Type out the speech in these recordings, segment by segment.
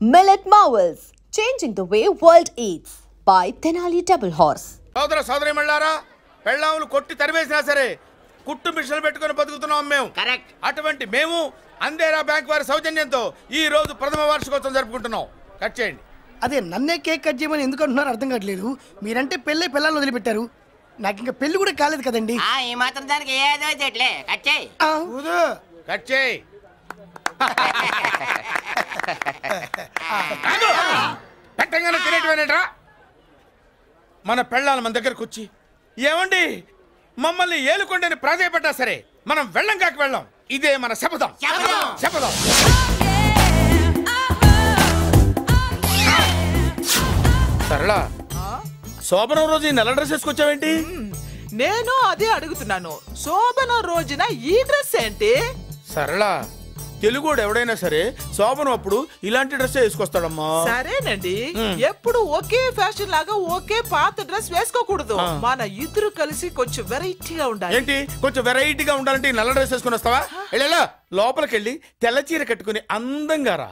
Millet Marvels, changing the way world eats by Tenali Double Horse. సోదర సోదరి మళ్ళారా పెళ్ళాములు కొట్టి తరివేసినా సరే కుట్టు మిషన్లు పెట్టుకుని బతుకుతున్నాం మేము. కరెక్ట్. అటువంటి మేము అందేరా బ్యాంక్ వారి సౌజన్యంతో ఈ రోజు ప్రథమ వార్షికోత్సవం జరుపుకుంటున్నాం. కట్ చేయండి. అదే నన్నే కేక్ కట్ చేయమని ఎందుకు అంటున్నారో అర్థం కావట్లేదు. మీరంటే పిల్లల్ని వదిలిపెట్టారు, నాకు ఇంకా పెళ్లి కూడా కాలేదు కదండి. ఈ మాత్రం దానికి ఏదో చెట్లే కట్ చేయి. కట్ చేయి. పెట్టంగానే తినేటివేనేట్రా. మన పెళ్ళాలు మన దగ్గరకు వచ్చి ఏమండి మమ్మల్ని ఏలుకొండని ప్రాధాయపడ్డా సరే మనం వెళ్ళం కాక వెళ్ళాం. ఇదే మన శపథం. శపథం. సరళ, శోభనం రోజు ఈ నల్ల డ్రెస్ వేసుకొచ్చావేంటి? నేను అదే అడుగుతున్నాను. శోభనం రోజున ఈ డ్రెస్ ఏంటి? సరళ, తెలుగుడు ఎవడైనా సరే శోభనం అప్పుడు ఇలాంటి డ్రెస్ వేసుకొస్తాడమ్మా. సరేనండి, ఎప్పుడు ఒకే ఫ్యాషన్ లాగా ఒకే పాత డ్రెస్ వేసుకోకూడదు. మన ఇద్దరు కలిసి కొంచెం వెరైటీగా ఉండాలి. ఏంటి కొంచెం వెరైటీగా ఉండాలంటే నల్ల డ్రెస్ వేసుకుని వస్తావా? వెళ్ళా లోపలికి వెళ్ళి తెల్ల చీర కట్టుకుని అందంగా రా.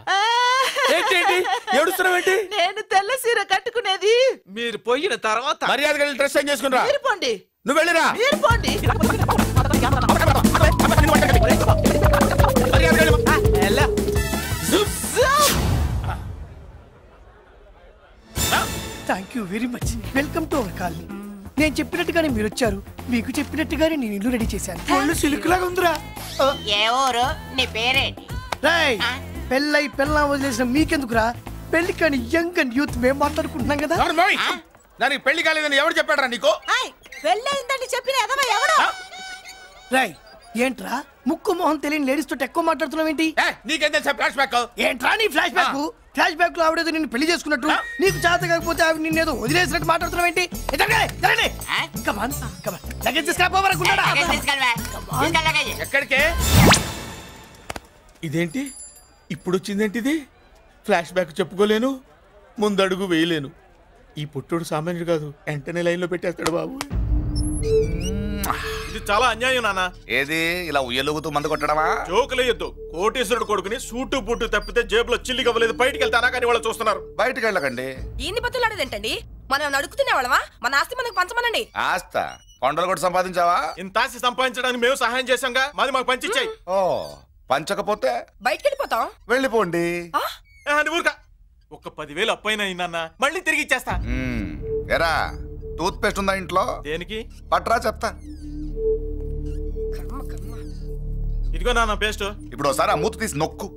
ఏంటి ఏడుస్తున్నావేంటి? నేను తెల్ల చీర కట్టుకునేది మీరు పోయిన తర్వాత. మర్యాదగా వెళ్ళి డ్రెస్ చేంజ్ చేసుకుని రా. మీరు పోండి. నువ్వు వెళ్ళిరా. మీరు పోండి. Thank you very much. Welcome to our colony. నేను చెప్పినట్టుగానే మీరు వచ్చారు, మీకు చెప్పినట్టుగానే నేను ఇల్లు రెడీ చేశాను. ఒళ్ళు సిలుకులాగా ఉందిరా. ఏ ఊరు? నీ పేరేంటి? రాయ్, పెళ్ళై పెళ్ళా వదిలేసిన మీకెందుకురా? పెళ్లి కాని యంగ్ అండ్ యూత్ మేము మాట్లాడుకుంటున్నాం కదా. దానికి పెళ్లి కాలేదని ఎవరు చెప్పాడరా నీకు? పెళ్ళయిందని చెప్పిన ఎదవ ఎవరు? రాయ్, ఏంట్రా ముక్కు మొహం తెలియని లేడీస్ తోటి ఎక్కువ మాట్లాడుతున్నావు ఏంటి? నీకేం తెలుసా ఫ్లాష్ బ్యాక్? ఏంట్రా నీ ఫ్లాష్ బ్యాక్? ఫ్లాష్ బ్యాక్ లో ఆవిడేదో నిన్ను పెళ్లి చేసుకున్నట్టు, నీకు చేత కాకపోతే ఆవిడ నిన్నేదో వదిలేసినట్టు మాట్లాడుతున్నావు ఏంటి? ఎక్కడికే? ఇదేంటి ఇప్పుడు వచ్చిందేంటి? ఇది ఫ్లాష్ బ్యాక్ చెప్పుకోలేను, ముందడుగు వేయలేను. ఈ పుట్టుడు సామాన్యుడు కాదు, వెంటనే లైన్ లో పెట్టేస్తాడు బాబు. ఇది చాలా అన్యాయం నాన్న. ఏది ఇలా ఉయ్యలుగుతూ మందు కొట్టడమా? జోకులేయొద్దు. కోటేశ్వరుడు కొడుకుని సూటు బూటు తప్పితే జేబులో చిల్లి కవ్వలేదు, బయటికి వెళ్తానా కానీ వాళ్ళు చూస్తున్నారు. బయటికి వెళ్ళకండి. ఈయన్ని బతులాడేదేంటండి? మనం అడుగుతున్న వాళ్ళమా? మన ఆస్తి మనకు పంచమనండి. ఆస్త కొండలు కూడా సంపాదించావా? ఇంత ఆస్తి సంపాదించడానికి మేము సహాయం చేశాంగా, మాది మాకు పంచిచ్చాయి. ఓ, పంచకపోతే బయటికి వెళ్ళిపోతాం. వెళ్ళిపోండి. ఊరుక. ఒక 10,000 అప్పైనా నాన్న, మళ్ళీ తిరిగి ఇచ్చేస్తా. ఎరా, టూత్ పేస్ట్ ఉందా ఇంట్లో? దేనికి? పట్రా చెప్తా. ఇదిగో నాన్న పేస్ట్. ఇప్పుడు ఒకసారి ఆ మూత తీసి నొక్కు.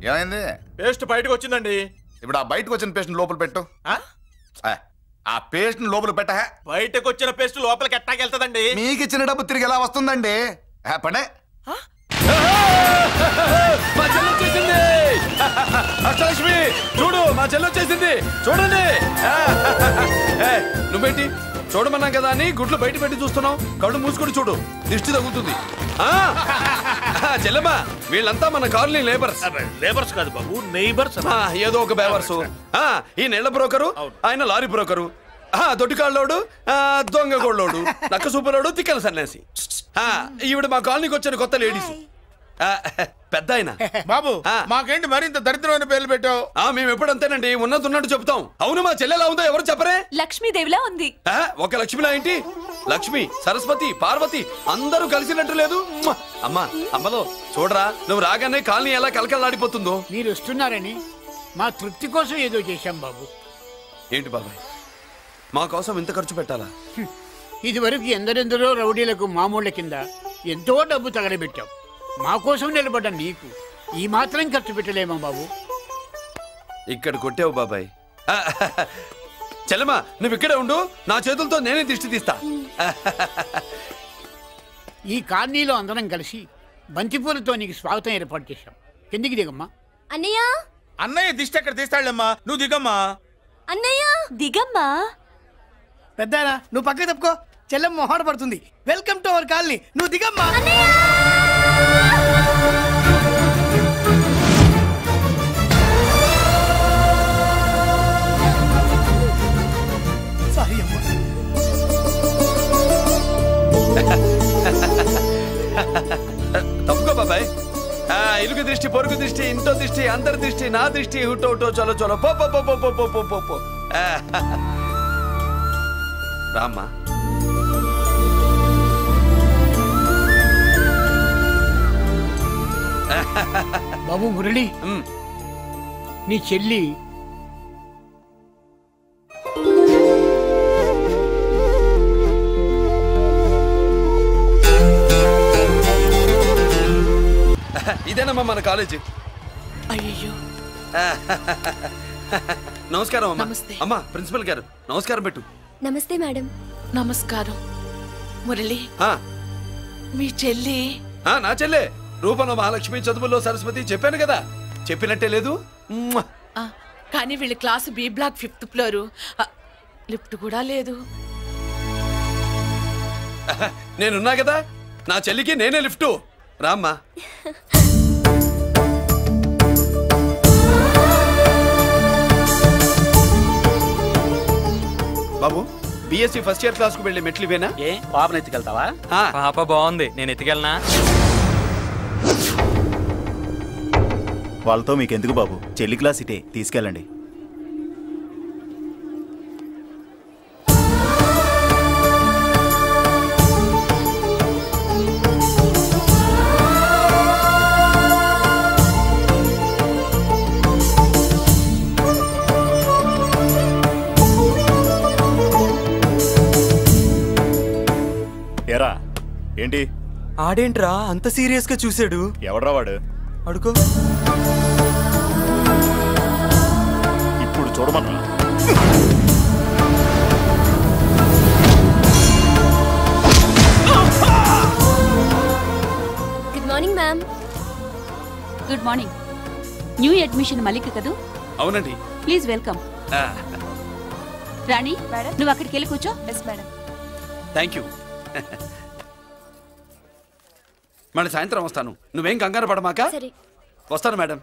ఏమైంది? పేస్ట్ బయటకు వచ్చిందండి. ఇప్పుడు ఆ బయటకు వచ్చిన పేస్ట్ లోపల పెట్టు. ఆ పేస్ట్ లోపల పెట్ట. బయటకు వచ్చిన పేస్ట్ లోపలికి ఎట్టాకెళ్తదండి? మీకు ఇచ్చిన డబ్బు తిరిగి ఎలా వస్తుందండి? పడే. మా చెల్లి వచ్చేసింది. అష్టలక్ష్మి చూడు, మా చెల్లి వచ్చేసింది. చూడండి. నువ్వేంటి చూడమన్నాం కదా అని గుడ్లు బయట పెట్టి చూస్తున్నావు? కళ్ళు మూసుకొని చూడు, దిష్టి తగులుతుంది. చెల్లెమ్మా, వీళ్ళంతా మన కాలనీ లేబర్స్. లేబర్స్ కాదు బాబు, నైబర్స్. ఏదో ఒక బేవర్స్. ఈ నెళ్ల బ్రోకరు, ఆయన లారీ బ్రోకరు, దొడ్డికాళ్ళోడు, దొంగ గోళ్ళోడు, నక్క సూపరోడు, తిక్కల సన్యాసి. ఈవిడ మా కాలనీకి వచ్చిన కొత్త లేడీస్. పెద్ద ఆయన. బాబు, మాకేంటి మరింత దరిద్రమైన పేర్లు పెట్టావు? మేము ఎప్పుడంతేనండి, ఉన్నట్టు చెప్తాం. అవును, మా చెల్లెలా ఉందో ఎవరు చెప్పరే? లక్ష్మీదేవిలా ఉంది. ఒక లక్ష్మిలా ఏంటి? లక్ష్మి, సరస్వతి, పార్వతి అందరూ కలిసినట్టు లేదు. అమ్మా, అమ్మలో చూడరా, నువ్వు రాగానే కాలనీ ఎలా కలకలాడిపోతుందో. మీరు వస్తున్నారని మా తృప్తి కోసం ఏదో చేశాం బాబు. ఏంటి బాబాయ్, మా కోసం ఇంత ఖర్చు పెట్టాలా? ఇదివరకు ఎందరెందరో రౌడీలకు మామూళ్ళ కింద ఎంతో డబ్బు తగలబెట్టాం. మా కోసం నిలబడ్డ నీకు ఈ మాత్రం ఖర్చు పెట్టలేమా బాబు? ఇక్కడ కొట్టావు బాబాయ్. చెల్లెమ్మా, నువ్వు ఇక్కడే ఉండు, నా చేతులతో నేనే దిష్టి తీస్తా. ఈ కాలనీలో అందరం కలిసి బంతిపూలతో నీకు స్వాగతం ఏర్పాటు చేశాం. కిందికి దిగమ్మా. అన్నయ్య. అన్నయ్య దిష్టి ఎక్కడ తీస్తాడమ్మా? నువ్వు దిగమ్మా. అన్నయ్య దిగమ్మా. పెద్దాయన, నువ్వు పక్కకి తప్పుకో, చెల్లెమ్మ మొహాట పడుతుంది. Welcome to our colony. నువ్వు దిగమ్మా. సారీ అమ్మా. తప్పుకో బాబాయ్. ఇరుగు దృష్టి పొరుగు దృష్టి ఇంత హుట్టో దిష్టి అంతర్దృష్టి నా దృష్టి హుట్టో హుట్టో చలో చలో పో పో పో పో పో పో పో పో రామ్మా. బాబు మురళి, నీ చెల్లి ఇదేనమ్మా మన కాలేజీ. అయ్యో నమస్కారం అమ్మా. నమస్తే. అమ్మా ప్రిన్సిపల్ గారు నమస్కారం పెట్టు. నమస్తే మేడం. నమస్కారం. మురళి, ఆ, మీ చెల్లి నా చెల్లె రూపంలో మహాలక్ష్మి, చదువుల్లో సరస్వతి. చెప్పాను కదా, చెప్పినట్టే లేదు. కానీ వీళ్ళ class B block 5th floor. Lift కూడా లేదు. నేనున్నా కదా, నా చెల్లికి నేనే లిఫ్ట్. రామ్మా. బాబు, బిఎస్సి ఫస్ట్ ఇయర్ క్లాస్ కు వెళ్ళి మెట్లు ఇవేనా? ఏ పాపను ఎత్తుకెళ్తావా? పాప బాగుంది, నేను ఎత్తుకెళ్ళనా? వాళ్ళతో మీకెందుకు బాబు, చెల్లి క్లాస్ ఇటే, తీసుకెళ్ళండి. ఎరా ఏంటి? ఆడేంట్రా అంత సీరియస్ గా చూసాడు? ఎవడ్రా వాడు? అడుకో. ఇప్పుడు చూడమన్నా. Good morning ma'am. Good morning. New admission Mallika కదూ? అవునండి. Please welcome. రాణి, నువ్వు అక్కడికి వెళ్ళి కూర్చో. Yes madam. Thank you. మళ్ళీ సాయంత్రం వస్తాను, నువ్వేం కంగారు పడమాక. వస్తాను మేడం.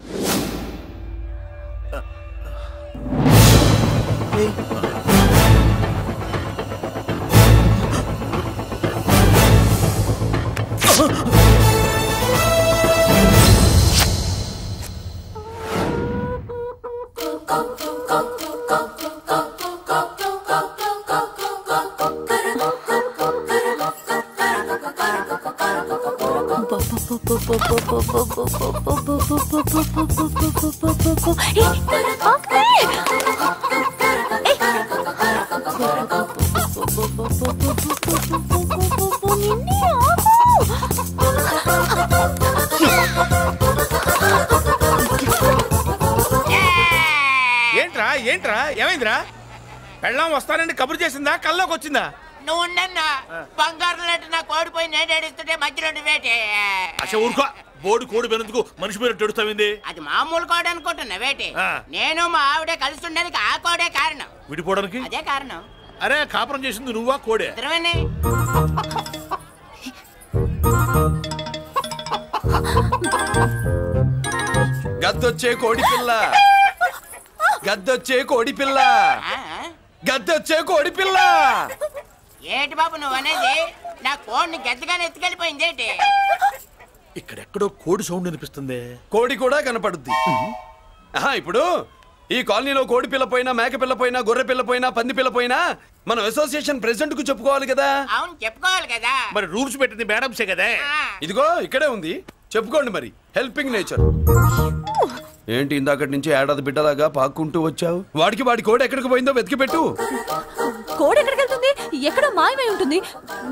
ఏంట్రా ఏంట్రా ఏమైందిరా? పెళ్ళాం వస్తానండి కబురు చేసిందా, కల్లోకి వచ్చిందా? నువ్వు ఉండన్నా బంగారు లాంటి నా కోడిపోయి నేను ఏడుస్తుంటే మధ్యలో నువ్వేటే. అసలు ఊరుకో, బోర్డు కోడి పెనందుకు మనిషి మీద తెడుస్తావింది. అది మామూలు కోడి అనుకుంటున్నా వేటే. నేను మా ఆవిడే కలిసి ఉండడానికి ఆ కోడే కారణం. విడిపోవడానికి అదే కారణం. అరే కాపురం చేసింది నువ్వా కోడే? ఇద్దరమేనే. గద్దొచ్చే కోడి పిల్ల, గద్దొచ్చే కోడి పిల్ల, గద్దొచ్చే కోడి పిల్ల. ఏటి బాబు నువ్వు అనేది? నా కోడిని గద్దగానే ఎత్తుకెళ్ళిపోయింది ఏంటి? ఇక్కడెక్కడో కోడి సౌండ్ అనిపిస్తుంది. కోడి కూడా కనపడుద్ది. ఇప్పుడు ఈ కాలనీలో కోడి పిల్ల పోయినా, మేక పిల్ల పోయినా, గొర్రె పిల్ల పోయినా, పంది పిల్ల పోయినా మనం అసోసియేషన్ ప్రెసిడెంట్ కు చెప్పుకోవాలి కదా. అవును చెప్పుకోవాలి కదా. మరి రూల్స్ పెట్టింది మేడంసే కదా. ఇదిగో ఇక్కడే ఉంది, చెప్పుకోండి మరి. Helping nature. ఏంటి ఇందాకటి నుంచి ఏడాది బిడ్డలాగా పాక్కుంటూ వచ్చావు? వాడికి వాడి కోడి ఎక్కడికి పోయిందో వెతికి పెట్టు. కోడి ఎక్కడికి వెళ్తుంది? ఎక్కడో మాయమై ఉంటుంది,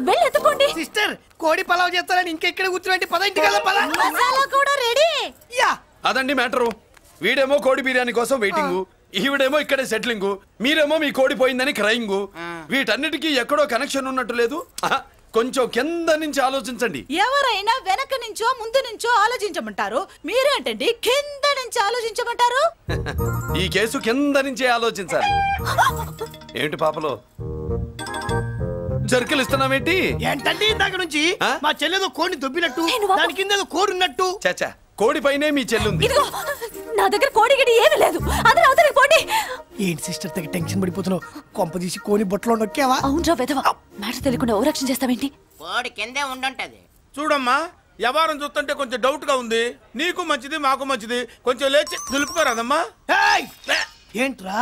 వెళ్ళి ఎత్తుకోండి. సిస్టర్, కోడి పలావ్ చేస్తారని ఇంకెక్కడ కూర్చోండి. పద ఇంటికి వెళ్దాం, పద. మసాలా కూడా రెడీ. యా, అదండి మ్యాటరు. వీడేమో కోడి బిర్యానీ కోసం వెయిటింగ్, ఈవిడేమో ఇక్కడే సెటిలింగ్, మీరేమో మీ కోడి పోయిందని క్రయింగ్. వీటన్నిటికీ ఎక్కడో కనెక్షన్ ఉన్నట్టు లేదు. కొంచెం కింద నుంచి ఆలోచించండి. ఎవరైనా వెనక నుంచో ముందు నుంచో ఆలోచించమంటారు, మీరేంటండి కింద నుంచి ఆలోచించమంటారు? ఈ కేసు కింద నుంచే ఆలోచించాలి. ఏంటి పాపలో జర్కలు ఇస్తున్నావేంటి? ఏంటండి ఇందాక నుంచి మా చెల్లెదో కోడిని దొబ్బినట్టు, దాని కింద కోడి ఉన్నట్టు. చాచా, కోడి పైనే మీ చెల్లుంది. నా దగ్గర కోడి గిడి ఏమీ లేదు. అందరూ అవతలికి పోండి. ఏంటి సిస్టర్ తెగ టెన్షన్ పడిపోతున్నావు? కొంప తీసి కోని బొట్టలో నొక్కావా? అవునరా వెధవా, మ్యాటర్ తెలియకుండా ఓ రక్షణ చేస్తావేంటి? కోడి కిందే ఉండుంటది. చూడమ్మా, వ్యవహారం చూస్తుంటే కొంచెం డౌట్ గా ఉంది. నీకు మంచిది మాకు మంచిది, కొంచెం లేచి నిలుపుకోరాదమ్మా. ఏంట్రా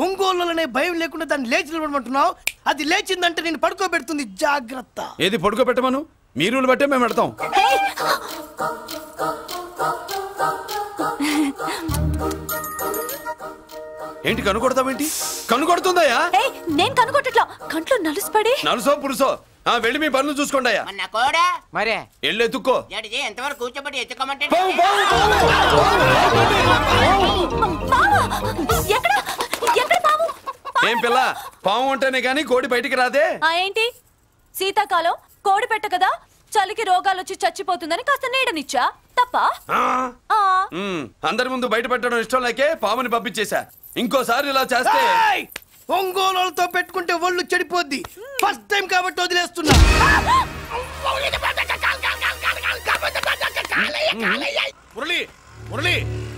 ఒంగోలులోనే భయం లేకుండా దాన్ని లేచి నిలబడమంటున్నావు? అది లేచిందంటే నేను పడుకోబెడుతుంది, జాగ్రత్త. ఏది పడుకోబెట్టమను? మీ రూల్ బట్టే మేము పెడతాం. ఏంటి కనుకొడతావేంటి? కనుకొడుతుందయ్యా? నేను కనుకొట్టట్లా, కంట్లో నలుసుపడి. నలుసో పురుసో వెళ్ళి మీ పనులు చూసుకోండి అయ్యా. మరే వెళ్ళి ఎత్తుక్కో. ఎంతవరకు కూర్చోబెట్టి ఎత్తుకోమంటే ఏం పిల్ల, పాము అంటేనే గాని కోడి బయటికి రాదే? ఏంటి శీతాకాలం కోడి పెట్ట కదా, చలికి రోగాలు వచ్చి చచ్చిపోతుందని కాస్త నీడనిచ్చా, తప్ప? అందరి ముందు బయట పెట్టడం ఇష్టం లేకే పాముని పంపించేశా. ఇంకోసారి ఇలా చేస్తే ఒంగోలుతో పెట్టుకుంటే ఒళ్ళు చెడిపోద్ది. ఫస్ట్ టైం కాబట్టి వదిలేస్తున్నా. మురళి మురళి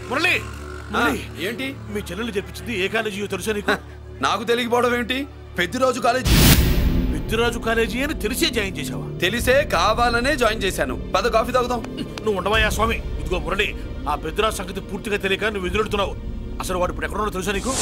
మురళి ఏంటి మీ చెల్లెలు చెప్పించింది ఏ కాలేజీ తెలుసా నీకు? నాకు తెలియకపోవడం ఏంటి? పెద్దిరాజు కాలేజీ. పెద్దిరాజు కాలేజీ అని తెలిసే జాయిన్ చేసావా? తెలిసే కావాలనే జాయిన్ చేశాను. పద కాఫీ తాగుదాం. నువ్వు ఉండవయ్యా స్వామి. ఇదిగో మురళి, ఆ పెద్దిరాజు సంగతి పూర్తిగా తెలియక నువ్వు ఎదురెడుతున్నావు. అసలు వాడు ఇప్పుడు ఎక్కడున్నాడో తెలుసా నీకు?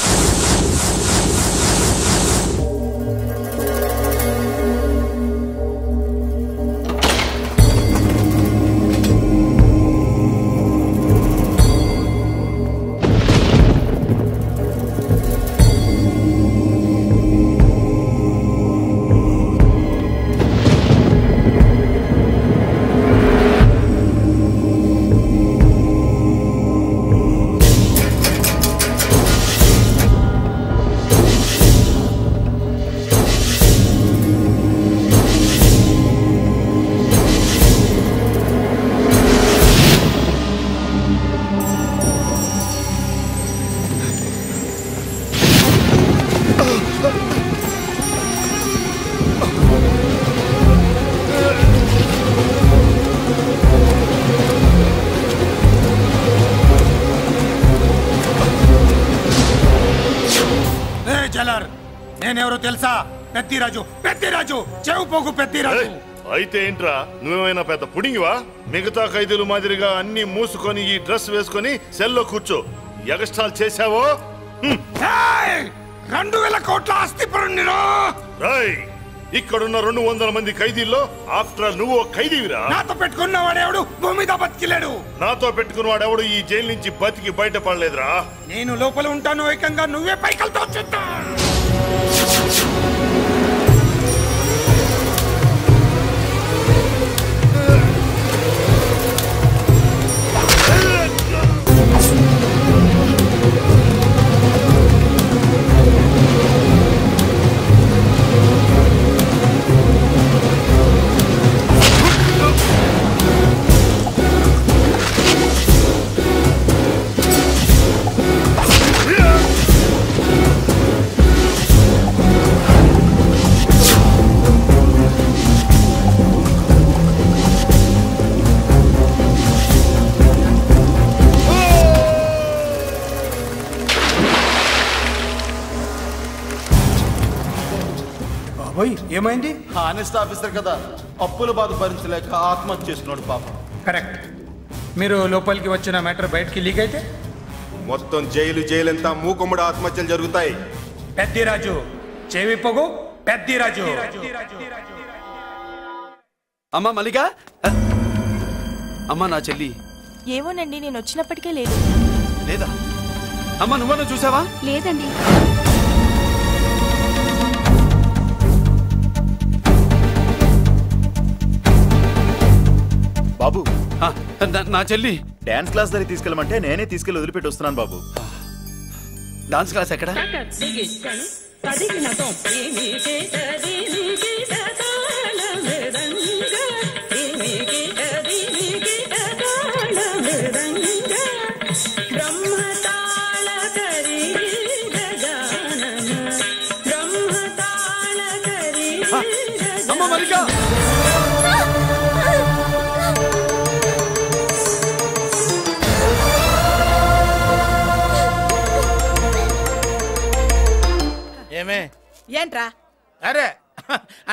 నేనెవరో తెలుసా? పెద్దిరాజు, పెద్దిరాజు, చెవు పోగు పెద్దిరాజు. అయితే ఏంట్రా, నువ్వేమైనా పెద్ద పుడింగివా? మిగతా ఖైదీలు మాదిరిగా అన్ని మూసుకొని ఈ డ్రెస్ వేసుకొని సెల్లో కూర్చో. ఎగస్ట్రాల్ చేశావో 2000 కోట్ల ఆస్తి పరుణ్ణిరా. ఇక్కడున్న 200 మంది ఖైదీల్లో ఆఫ్టర్ నువ్వు ఒక ఖైదీవిరా. నాతో పెట్టుకున్నవాడెవడు భూమి మీద బతికిలేడు. నాతో పెట్టుకున్నవాడెవడు ఈ జైలు నుంచి బతికి బయటపడలేదురా. నేను లోపల ఉంటాను, ఏకంగా నువ్వే పైకలతో వచ్చేస్తా. ఏమైంది? హానెస్ట్ ఆఫీసర్ కదా, అప్పుల బాధ భరించలేక ఆత్మహత్య చేసుకున్నాడు పాపం. కరెక్ట్. మీరు లోపలికి వచ్చిన మ్యాటర్ బయటికి లీక్ అయితే మొత్తం జైలు అంతా మూకుమ్మడి ఆత్మహత్యలు జరుగుతాయి. పెద్దిరాజు, చెవి పొగు పెద్దిరాజు. అమ్మా మల్లిక, అమ్మా నా చెల్లి. ఏమోనండి, నేను వచ్చినప్పటికే లేదు. లేదా? అమ్మా నువ్వన్నా చూసావా? లేదండి. బాబు, నా చెల్లి డాన్స్ క్లాస్ దగ్గర తీసుకెళ్ళమంటే నేనే తీసుకెళ్ళి వదిలిపెట్టి వస్తున్నాను బాబు. డాన్స్ క్లాస్ ఎక్కడ? అమ్మ మల్లిక, ఏమే ఏంట్రా? అరే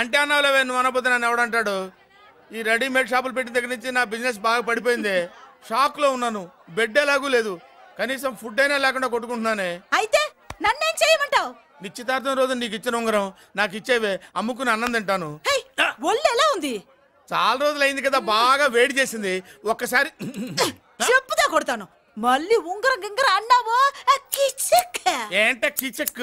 అంటే అన్నావులేవే, నువ్వు అనబోద్దు నన్ను ఎవడంటాడు. ఈ రెడీమేడ్ షాపులు పెట్టిన దగ్గర నుంచి నా బిజినెస్ బాగా పడిపోయింది. షాక్ లో ఉన్నాను. బెడ్ ఎలాగూ లేదు, కనీసం ఫుడ్ అయినా లేకుండా కొట్టుకుంటున్నానే. అయితే నన్నేం చేయమంటావు? నిశ్చితార్థం రోజు నీకు ఇచ్చిన ఉంగరం నాకు ఇచ్చేవే, అమ్ముకుని అన్నం తింటాను. ఒళ్ళు ఎలా ఉంది? చాలా రోజులు అయింది కదా, బాగా వేడి చేసింది. ఒక్కసారి చెప్పుదా కొడతాను. మళ్ళీ ఉంగరం గింగర అన్నావో ఏంట కిచక్?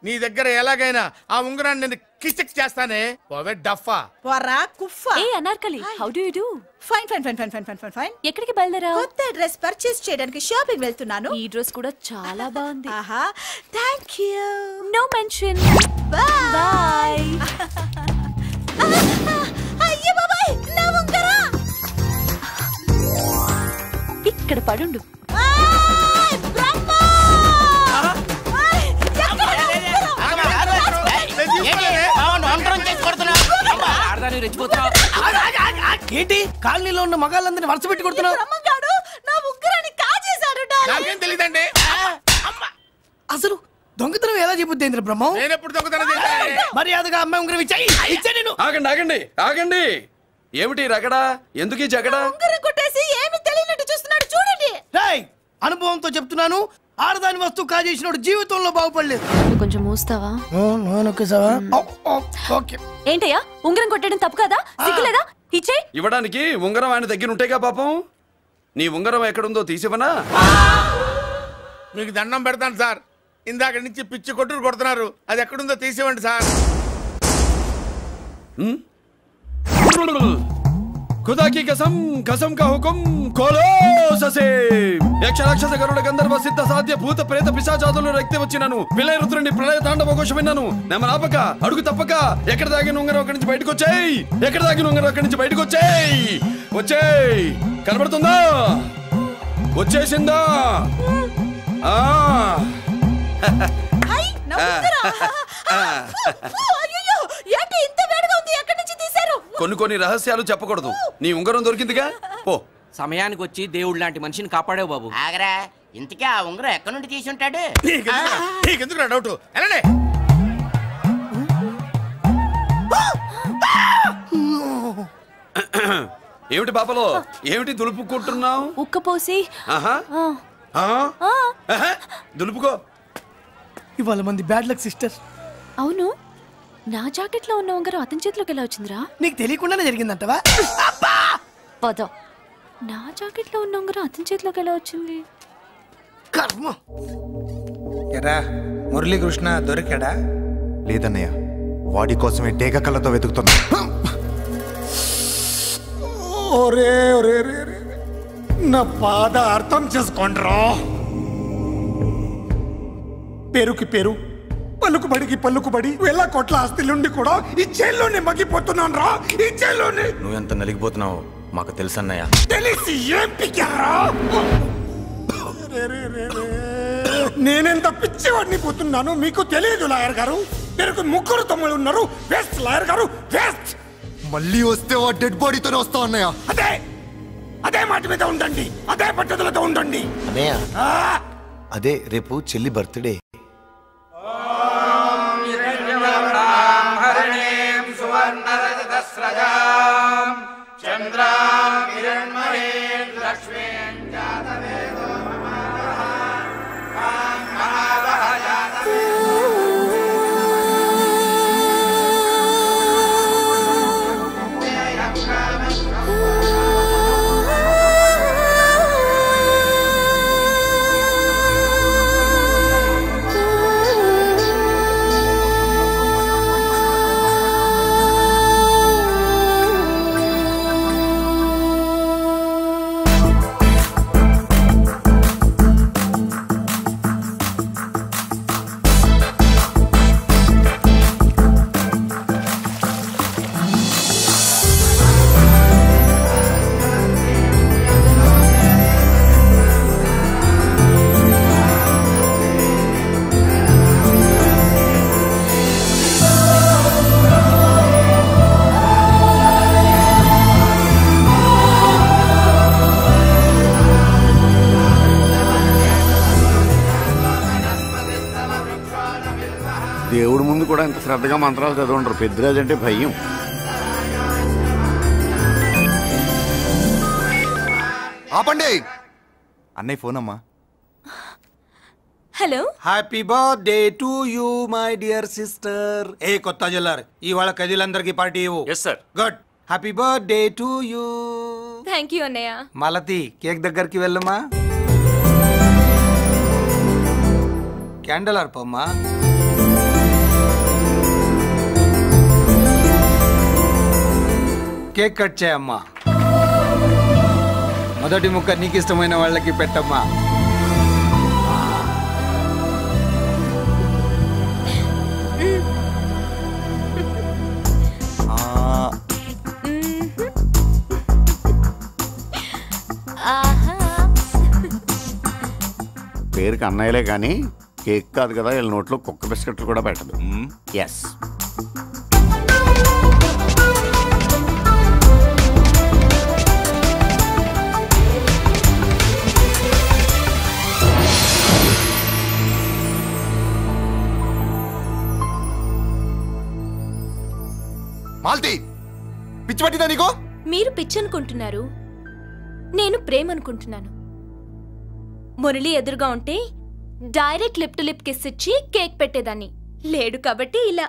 నీ దగ్గర ఎలాగైనా ఆ ఉంగరాన్ని నేను కిచక్ చేస్తానే. పోవే డఫా. పోరా కుఫా. ఏ Anarkali, how do you do? Fine fine fine fine fine fine fine. ఎక్కడికి బయలుదేరావు? కొత్త డ్రెస్ పర్చేస్ చేయడానికి షాపింగ్ వెళ్తున్నాను. ఈ డ్రెస్ కూడా చాలా బాగుంది. ఆహా, థాంక్యూ. No mention. బై. అయ్యో బాబాయ్, నా ఉంగరం ఇక్కడ పడుండు. ఏంటి కాలనీలో ఉన్న మగాళ్ళందరినీ వరుస పెట్టి కొడుతున్నావు? నా ఉంగరాన్ని కాజేశాడు. నాకేం తెలియదండి. అసలు దొంగతనం ఎలా చెబుద్ది బ్రహ్మం? నేను ఎప్పుడు దొంగతనం చేశాను? మర్యాదగా అమ్మాయి ఉంగరం ఇచ్చాయి. నేను ఆగండి ఆగండి ఆగండి. ఏమిటి రగడా? ఎందుకు ఈ జగడా? ఉంగరం కొట్టేసి ఏమీ తెలియనట్టు చూస్తున్నాడు, చూడండి. రేయ్, అనుభవంతో చెప్తున్నాను, ఆడదాని వస్తువు కాజేసినోడు జీవితంలో బాగుపడలేదు. కొంచెం మూస్తావా? ఏంటయ్యా, ఉంగరం కొట్టడం తప్పు కదా? సిగ్గులేదా? ఇచ్చే. ఇవ్వడానికి ఉంగరం ఆయన దగ్గర ఉంటేగా పాపం. నీ ఉంగరం ఎక్కడుందో తీసివనా? మీకు దండం పెడతాను సార్, ఇందాక నుంచి పిచ్చి కొట్టుడు కొడుతున్నారు. అది ఎక్కడుందో తీసివ్వండి సార్. खुदा की कसम, कसम का हुकुम खोलो ससे. యక్ష రాక్షస గరుడ గంధర్వ సిద్ధ సాధ్య భూత ప్రేత పిశాచాదులను రక్తి వచ్చినాను. విలయ రుద్రుని ప్రళయ తాండవ ఘోషం విన్నాను. నెమరాపక అడుగు తప్పక ఎక్కడ దాగిన ఉంగరం అక్కడి నుంచి బయటకు వచ్చేయ్. ఎక్కడ దాగిన ఉంగరం అక్కడి నుంచి బయటకు వచ్చేయ్. వచ్చేయ్. కనబడుతుందా? వచ్చేసిందా? కొన్ని కొన్ని రహస్యాలు చెప్పకూడదు. నీ ఉంగరం దొరికిందిగా, పో. సమయానికి వచ్చి దేవుడు లాంటి మనిషిని కాపాడావు బాబు. ఆగరా, ఇంతకీ ఆ ఉంగరం ఎక్కడి నుండి తీసి ఉంటాడు? నీకెందుకు డౌట్? వెళ్ళండి. ఏమిటి పాపలో, ఏమిటి దులుపుకుంటున్నావు? ఉక్కపోసి. దులుపుకో. ఇవాళ మంది బ్యాడ్ లక్ సిస్టర్. అవును, నా జాకెట్ లో ఉన్న ఉంగరం అతని చేతిలోకి ఎలా వచ్చిందిరా? నీకు తెలియకుండానే జరిగిందంటవా? పద. నా జాకెట్ లో ఉన్న ఉంగరం అతని చేతిలోకి ఎలా వచ్చింది? కర్మ. ఎరా మురళీకృష్ణ దొరికాడా? లేదన్నయ్య, వాడి కోసమే డేగ కళ్ళతో వెతుకుతున్నా. ఒరే ఒరే నా బాధ అర్థం చేసుకోండిరా. పేరుకి పేరు, పలుకుబడికి పలుకుబడి, వేల కోట్ల ఆస్తిలుండి కూడా ఈ జైల్లోనే మగ్గిపోతున్నాను రా. ఈ జైల్లోనే. నువ్వెంత నలిగిపోతున్నావు మాకు తెలుసన్నయ్య. తెలిసి ఏం పిక్కారా? నేనెంత పిచ్చివాడిని పోతున్నాను మీకు తెలియదు లాయర్ గారు. పేరుకు ముగ్గురు తమ్ముళ్ళు ఉన్నారు. వేస్ట్ లాయర్ గారు, వేస్ట్. మళ్ళీ వస్తే ఆ డెడ్ బాడీతోనే వస్తావు అన్నయ్య. అదే మాట మీద ఉండండి, అదే పట్టుదలతో ఉండండి అన్నయ్య. అదే రేపు చెల్లి బర్త్డే. దేవుడి ముందు కూడా ఇంత శ్రద్ధగా మంత్రాలు చదవంటారు. పెద్దరాజు అంటే భయం. ఆపండి. అన్నయ్య ఫోన్ అమ్మా. Hello. Happy birthday to you my dear sister. ఏ కొత్త జల్లర్ ఇవాళ కదిలందరికీ పార్టీ ఇవ్వు. Yes sir. Good. Happy birthday to you. Thank you అన్నయ్య. మాలతి కేక్ దగ్గరికి వెళ్ళమ్మా. క్యాండల్ అర్పమ్మా. కేక్ కట్ చేయమ్మా. మొదటి ముక్క నీకు ఇష్టమైన వాళ్ళకి పెట్టమ్మా. పేరుకి అన్నయ్యలే కానీ కేక్ కాదు కదా, వీళ్ళ నోట్లో కుక్క బిస్కెట్లు కూడా పెట్టదు. ఎస్. మాల్తి, పిచ్చి పట్టిందా నీకు? మీరు పిచ్చి అనుకుంటున్నారు, నేను ప్రేమ అనుకుంటున్నాను. మురళి ఎదురుగా ఉంటే direct lip to lip kiss ఇచ్చి కేక్ పెట్టేదాన్ని. లేడు కాబట్టి ఇలా.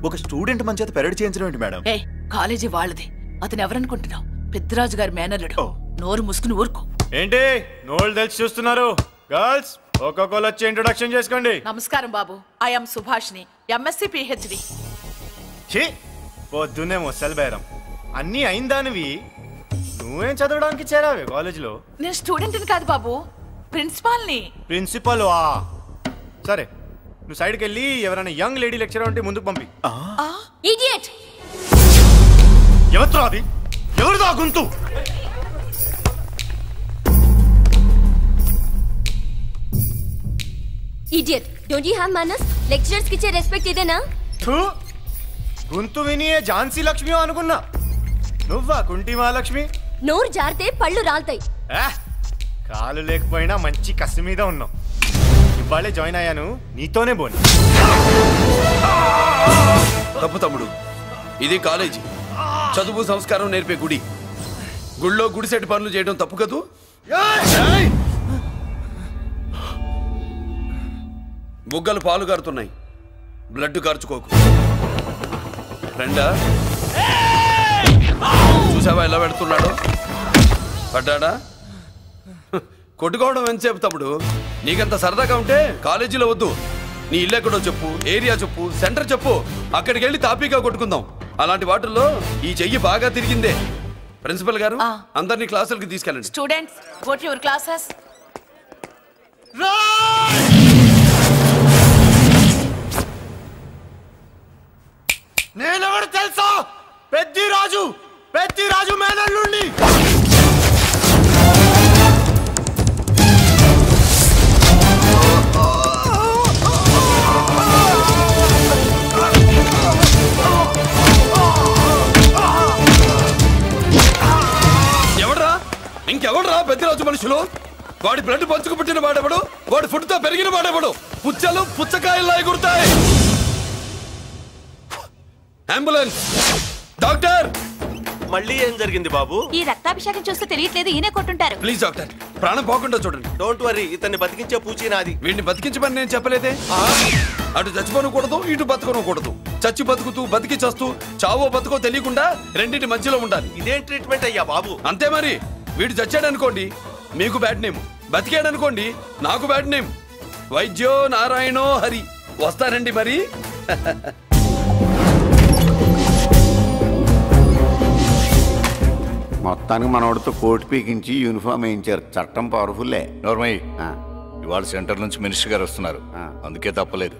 ఒక స్టూడెంట్ మన చేత పెరడ్ చేయించడం ఏంటి మేడం? ఏ కాలేజీ వాళ్ళది. అతను ఎవరనుకుంటున్నావు? పెద్దరాజు గారి మేనల్లుడు. నోరు ముసుకుని ఊరుకో. ఏంటి నోళ్ళు తెలిసి చూస్తున్నారు? గర్ల్స్ ఒక్కొక్కరు వచ్చి ఇంట్రొడక్షన్ చేసుకోండి. నమస్కారం బాబు. ఐఎమ్ సుభాష్ని, ఎంఎస్సి పిహెచ్డి. పొద్దున్నే మొసలు బేరం అన్నీ అయిందానివి. నువ్వేం చదవడానికి చేరావే కాలేజీలో? నేను స్టూడెంట్ని కాదు బాబు, ప్రిన్సిపాల్ని. ప్రిన్సిపల్ సరే, నువ్వు సైడ్కి వెళ్ళి ఎవరైనా యంగ్ లేడీ లెక్చరర్ ఉంటే ముందుకు పంపి. ఇడియట్! ఎవరితో అది? ఎవరిదో గుంతు? Idiot! Don't you have manners? Lecturers కి ఇచ్చే రెస్పెక్ట్ ఇదేనా? గుంతు విని ఝాన్సీ లక్ష్మి అనుకున్నా. నువ్వా కుంటి మహాలక్ష్మి? నోరు జారితే పళ్ళు రాల్తాయి. కాలు లేకపోయినా మంచి కసి మీద ఉన్నావు. ఇవాళే జాయిన్ అయ్యాను, నీతోనే బోని. తప్పు తమ్ముడు, ఇది కాలేజీ. చదువు సంస్కారం నేర్పే గుడి. గుళ్ళో గుడిసెట్టి పనులు చేయడం తప్పు కదూ? బుగ్గలు పాలు గారుతున్నాయి, బ్లడ్ కార్చుకోకు. ఫ్రెండా, చూసావా ఎలా పెడుతున్నాడు? పడ్డాడా? కొట్టుకోవడం ఎంతసేపు తమ్ముడు? నీకంత సరదాగా ఉంటే కాలేజీలో వద్దు. నీ ఇల్లు ఎక్కడో చెప్పు, ఏరియా చెప్పు, సెంటర్ చెప్పు, అక్కడికి వెళ్ళి తాపీగా కొట్టుకుందాం. అలాంటి వాటిల్లో ఈ చెయ్యి బాగా తిరిగిందే. ప్రిన్సిపల్ గారు, అందరినీ క్లాసులకి తీసుకెళ్ళండి. Students, go to your classes. నేనెవరు తెలుసా? పెద్దిరాజు, పెద్దిరాజు మేనల్లుండి. ఎవడ్రా? ఇంకెవడ్రా పెద్దిరాజు మనుషులు? వాడి బ్లడ్ పంచుకు పుట్టిన వాడెవడు? వాడి ఫుడ్ తో పెరిగిన వాడెవడు? పుచ్చలు పుచ్చకాయల్లా ఎగురుతాయి. అంబులెన్స్! డాక్టర్! మళ్ళీ ఏం జరిగింది బాబు? ఈ రక్తాభిషేకం చూస్తే తెలియట్లేదు, ఈయనే కొట్టుంటారు. ప్లీజ్ డాక్టర్, ప్రాణం పోకుండా చూడండి. డోంట్ వరీ, ఇతన్ని బతికించే పూచి నాది. వీడిని బతికించమని నేను చెప్పలేదే. అటు చచ్చిపోనకూడదు, ఇటు బతకనకూడదు. చచ్చి బతుకుతూ, బతికి చస్తూ, చావో బతుకో తెలియకుండా రెండింటి మధ్యలో ఉండాలి. ఇదేం ట్రీట్మెంట్ అయ్యా బాబు? అంతే మరి. వీడు చచ్చాడనుకోండి, మీకు బ్యాడ్ నేమ్. బతికాడనుకోండి, నాకు బ్యాడ్ నేమ్. వైద్యో నారాయణో హరి. వస్తారండి మరి. మొత్తానికి మనవాడితో కోట్ పీకించి యూనిఫామ్ వేయించారు. చట్టం పవర్ఫుల్లే. నోర్మయ్య, ఇవాళ సెంటర్ నుంచి మినిస్టర్ గారు వస్తున్నారు, అందుకే తప్పలేదు.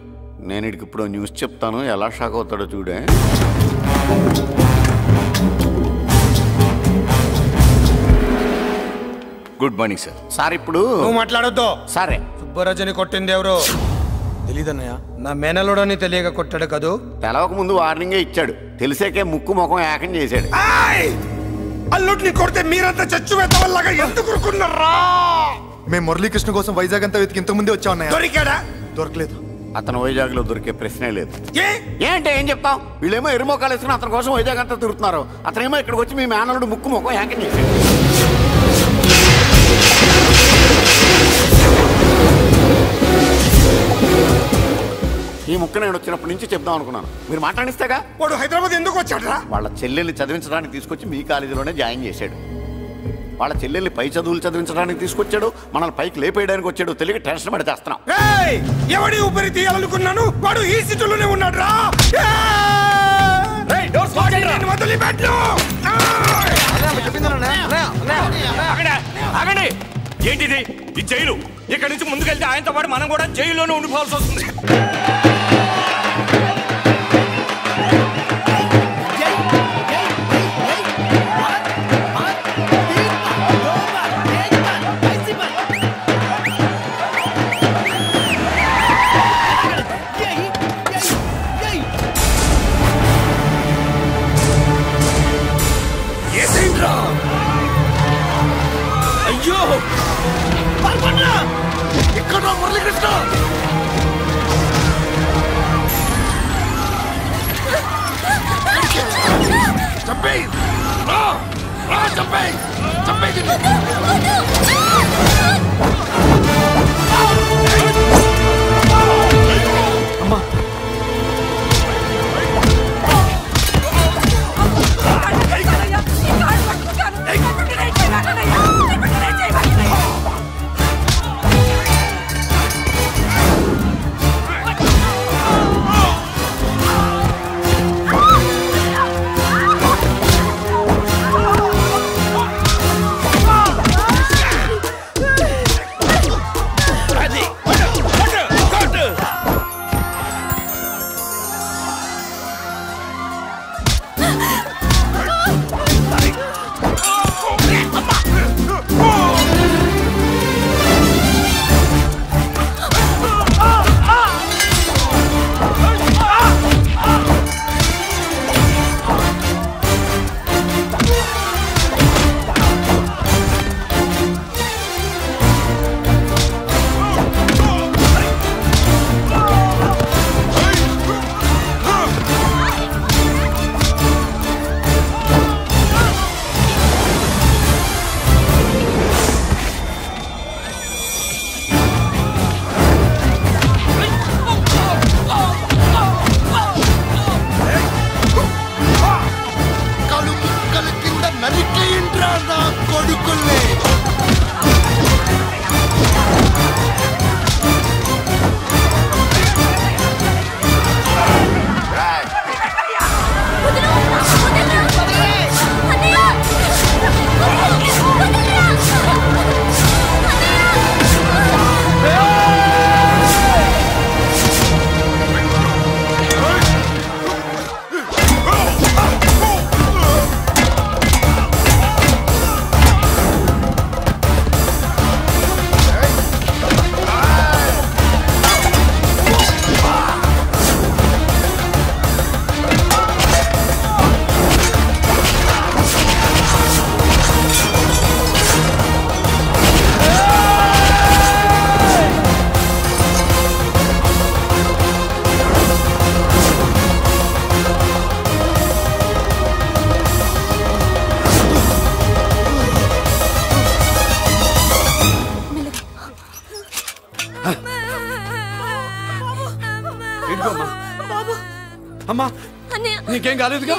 నేను ఇడికి ఇప్పుడు న్యూస్ చెప్తాను, ఎలా షాక్ అవుతాడో చూడే. Good morning sir. సార్ ఇప్పుడు నువ్వు మాట్లాడొద్దు. సరే. సుబ్బరాజుని కొట్టింది ఎవరు? తెలీదన్నయ్య. నా మేనలోడని తెలియక కొట్టాడు కదూ. తెలవక ముందు వార్నింగే ఇచ్చాడు, తెలిసాకే ముక్కు ముఖం ఏకం చేశాడు. అల్లుడిని కొడితే మీరంతా చచ్చువేతవల్లాగా ఎందుకు ఊరుకున్నారా? మేము మురళీకృష్ణ కోసం వైజాగ్ అంతా వెతికి ఇంతకు ముందే వచ్చా ఉన్నాయా? దొరికాడా? దొరకలేదు. అతను వైజాగ్లో దొరికే ప్రశ్నే లేదు. ఏంటే ఏం చెప్తాం? వీళ్ళేమో ఎరుమోకాలు వేసుకుని అతని కోసం వైజాగ్ అంతా తిరుగుతున్నారు. అతనేమో ఇక్కడికి వచ్చి మీ మేనల్లుడు ముక్కు ముఖం హ్యాంకర్ చేశాడు. ఈ ముక్క నేను వచ్చినప్పటి నుంచి చెప్దాం అనుకున్నాను. మీరు మాట్లాడిస్తేగా. వాడు హైదరాబాద్ ఎందుకు వచ్చాడు? వాళ్ళ చెల్లెల్ని చదివించడానికి తీసుకొచ్చి మీ కాలేజీలోనే జాయిన్ చేశాడు. వాళ్ళ చెల్లెల్ని పై చదువులు చదివించడానికి తీసుకొచ్చాడు. మనల్ని పైకి లేపేయడానికి వచ్చాడు. తెలియక టెన్షన్ పడి చేస్తున్నాం. ఎవడి ఊపిరి తీయాలనుకున్నాను వాడు ఈ సిటీలోనే ఉన్నాడు రా. ఏంటిది? ఈ జైలు. ఇక్కడ నుంచి ముందుకెళ్తే ఆయనతో పాటు మనం కూడా జైల్లోనే ఉండిపోవాల్సి వస్తుంది. అయ్యో ఇక్కడ మురళీకృష్ణ చంపేయ్ చంపేయ్ చంపేయ్. అమ్మా అమ్మా నీకేం కాలేదుగా?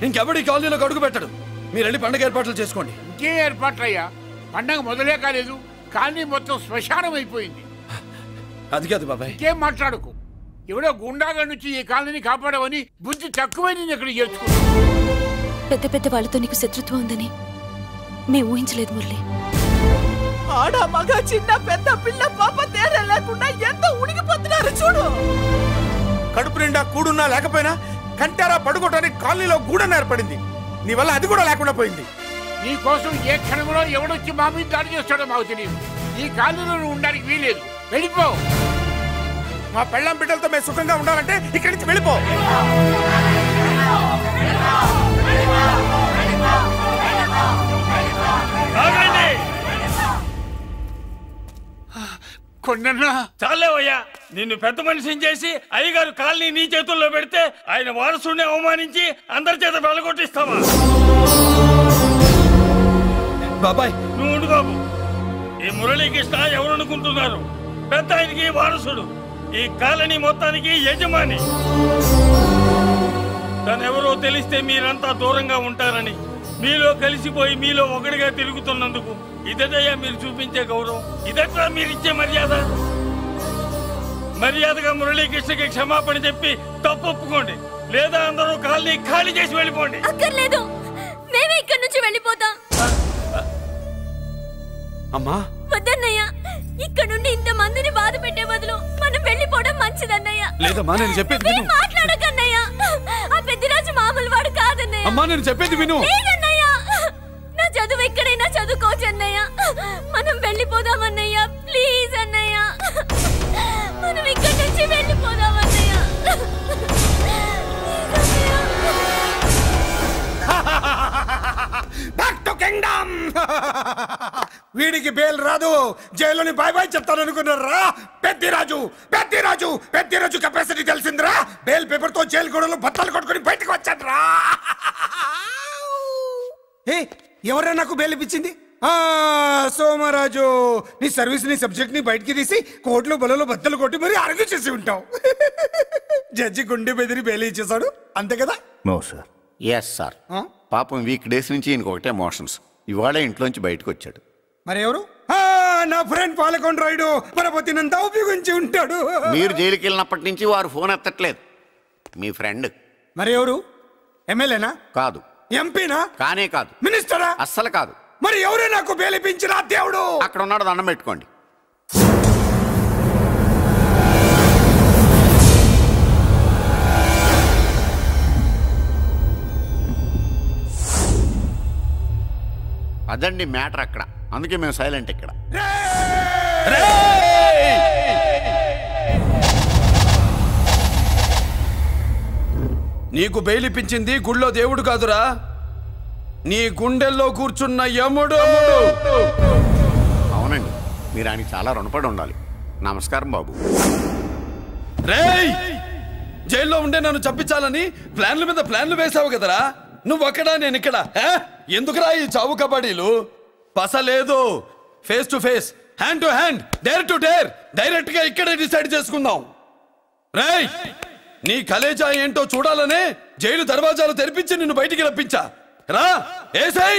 ఇంకెవడి కాలనీలో అడుగు పెట్టడు. మీరు వెళ్ళి పండగ ఏర్పాట్లు చేసుకోండి. ఇంకే ఏర్పాట్లయ్యా? పండగ మొదలే కాలేదు, కాలనీ మొత్తం శ్మశానం అయిపోయింది. అది కాదు బాబాయ్. ఇంకేం మాట్లాడుకు. ఎవడో గుండాగా నుంచి ఈ కాలనీని కాపాడవని బుద్ధి తక్కువై నేను ఇక్కడ చేర్చుకున్నాను. పెద్ద పెద్ద వాళ్ళతో నీకు శత్రుత్వం ఉందని మేము ఊహించలేదు మురళి. ఆడ మగ చిన్న పెద్ద పిల్ల పాప తేడా లేకుండా ఎంత ఉడికిపోతున్నారు చూడు. కడుపు నిండా కూడున్నా లేకపోయినా కంటారా పడుకోవటానికి కాలనీలో గూడన్న ఏర్పడింది. నీ వల్ల అది కూడా లేకుండా పోయింది. నీ కోసం ఏ క్షణంలో ఎవడొచ్చి మా మీద దాడి చేస్తాడో మాకు తెలియదు. ఈ కాలనీలో నువ్వు ఉండడానికి వీలేదు. వెళ్ళిపో. మా పెళ్ళాం బిడ్డలతో మేము సుఖంగా ఉండాలంటే ఇక్కడి నుంచి వెళ్ళిపో. కొండన్నా చాలేవయ్యా. నిన్ను పెద్ద మనిషిని చేసి అయ్యగారు కాలనీ నీ చేతుల్లో పెడితే ఆయన వారసుని అవమానించి అందరి చేత వెళ్ళగొట్టిస్తావా? బాబాయ్ నువ్వు ఉండు బాబు. ఈ మురళీకృష్ణ ఎవరు అనుకుంటున్నారు? పెద్ద ఆయనకి వారసుడు, ఈ కాలనీ మొత్తానికి యజమాని. తనెవరో తెలిస్తే మీరంతా దూరంగా ఉంటారని మీలో కలిసిపోయి మీలో ఒకటిగా తిరుగుతున్నందుకు ఇదటయ్యా మీరు చూపించే గౌరవం, ఇదట్లా మీరిచ్చే మర్యాద. మర్యాదగా మురళీకృష్ణకి క్షమాపణ చెప్పి తప్పు ఒప్పుకోండి, లేదా అందరూ కాలనీ ఖాళీ చేసి వెళ్ళిపోండి. అక్కర్లేదు, మేమే ఇక్కడి నుంచి వెళ్ళిపోతాం. అమ్మా వద్దన్నయ్య, ఇక్కడ నుండి ఇంత మందిని బాధ పెట్టే బదులు మనం వెళ్ళిపోవడం మంచిదన్నయ్య. లేదమ్మా, నేను చెప్పేది విను. మాట్లాడకన్నయ్య, ఆ పెద్దిరాజు మామూలు వాడు కాదన్నయ్య. అమ్మా నేను చెప్పేది విను. లేదన్నయ్య, నా చదువు ఎక్కడైనా చదువుకోవచ్చు అన్నయ్య. మనం వెళ్ళిపోదామన్నయ్య, ప్లీజ్ అన్నయ్య. మనం ఇక్కడి నుంచి వెళ్ళిపోదామన్నయ్య. Back to kingdom. వీడికి బేల్ రాదు, జైల్లోని బాయ్ బాయ్ చెప్తాను అనుకున్నారా? పెద్దిరాజు కెపాసిటీ తెలిసిందిరా. బేల్ పేపర్ తో జైలు గోడలు బత్తలు కొట్టుకుని బయటకు వచ్చాడ్రా. ఎవరా నాకు బేల్ ఇప్పించింది? సోమరాజు, నీ సర్వీస్ నీ సబ్జెక్ట్ ని బయటికి తీసి కోట్లు బలలో బద్దలు కొట్టి మరి అరుగు చేసి ఉంటావు. జడ్జి గుండె బెదిరి బేల్ ఇచ్చేసాడు, అంతే కదా? No sir. Yes sir. పాపం వీక్ డేస్ నుంచి ఈయనకొకటే ఎమోషన్స్. ఇవాళ ఇంట్లోంచి బయటకు వచ్చాడు. మరి ఎవరు? నా ఫ్రెండ్ పాలకొండ రాయుడు పరపతినంతా ఉపయోగించి ఉంటాడు. మీరు జైలుకి వెళ్ళినప్పటి నుంచి వారు ఫోన్ ఎత్తట్లేదు. మీ ఫ్రెండ్. మరి ఎవరు? ఎమ్మెల్యేనా? కాదు. ఎంపీనా? కానే కాదు. మినిస్టరా? అస్సలు కాదు. మరి ఎవరే నాకు బేలిపించిన దేవుడు? అక్కడ ఉన్నాడు, దండం పెట్టుకోండి. అదండి మ్యాటర్ అక్కడ. అందుకే మేము సైలెంట్ ఇక్కడ. నీకు బెయిలిపించింది గుళ్ళో దేవుడు కాదురా, నీ గుండెల్లో కూర్చున్న యముడు. అవునండి, మీరు ఆయనకి చాలా రుణపడి ఉండాలి. నమస్కారం బాబు. రేయ్, జైల్లో ఉండే నన్ను చంపించాలని ప్లాన్ల మీద ప్లాన్లు వేసావు కదరా. నువ్వు అక్కడా నేను ఇక్కడ. ఎందుకురా ఈ చావు కబడ్డీలు? పసలేదు. Face to face, hand to hand, dare to dare, direct గా ఇక్కడే డిసైడ్ చేసుకుందాం. రేయ్, నీ కలేజా ఏంటో చూడాలనే జైలు దర్వాజాలు తెరిపించి నిన్ను బయటికి రప్పించా. రా ఏసై.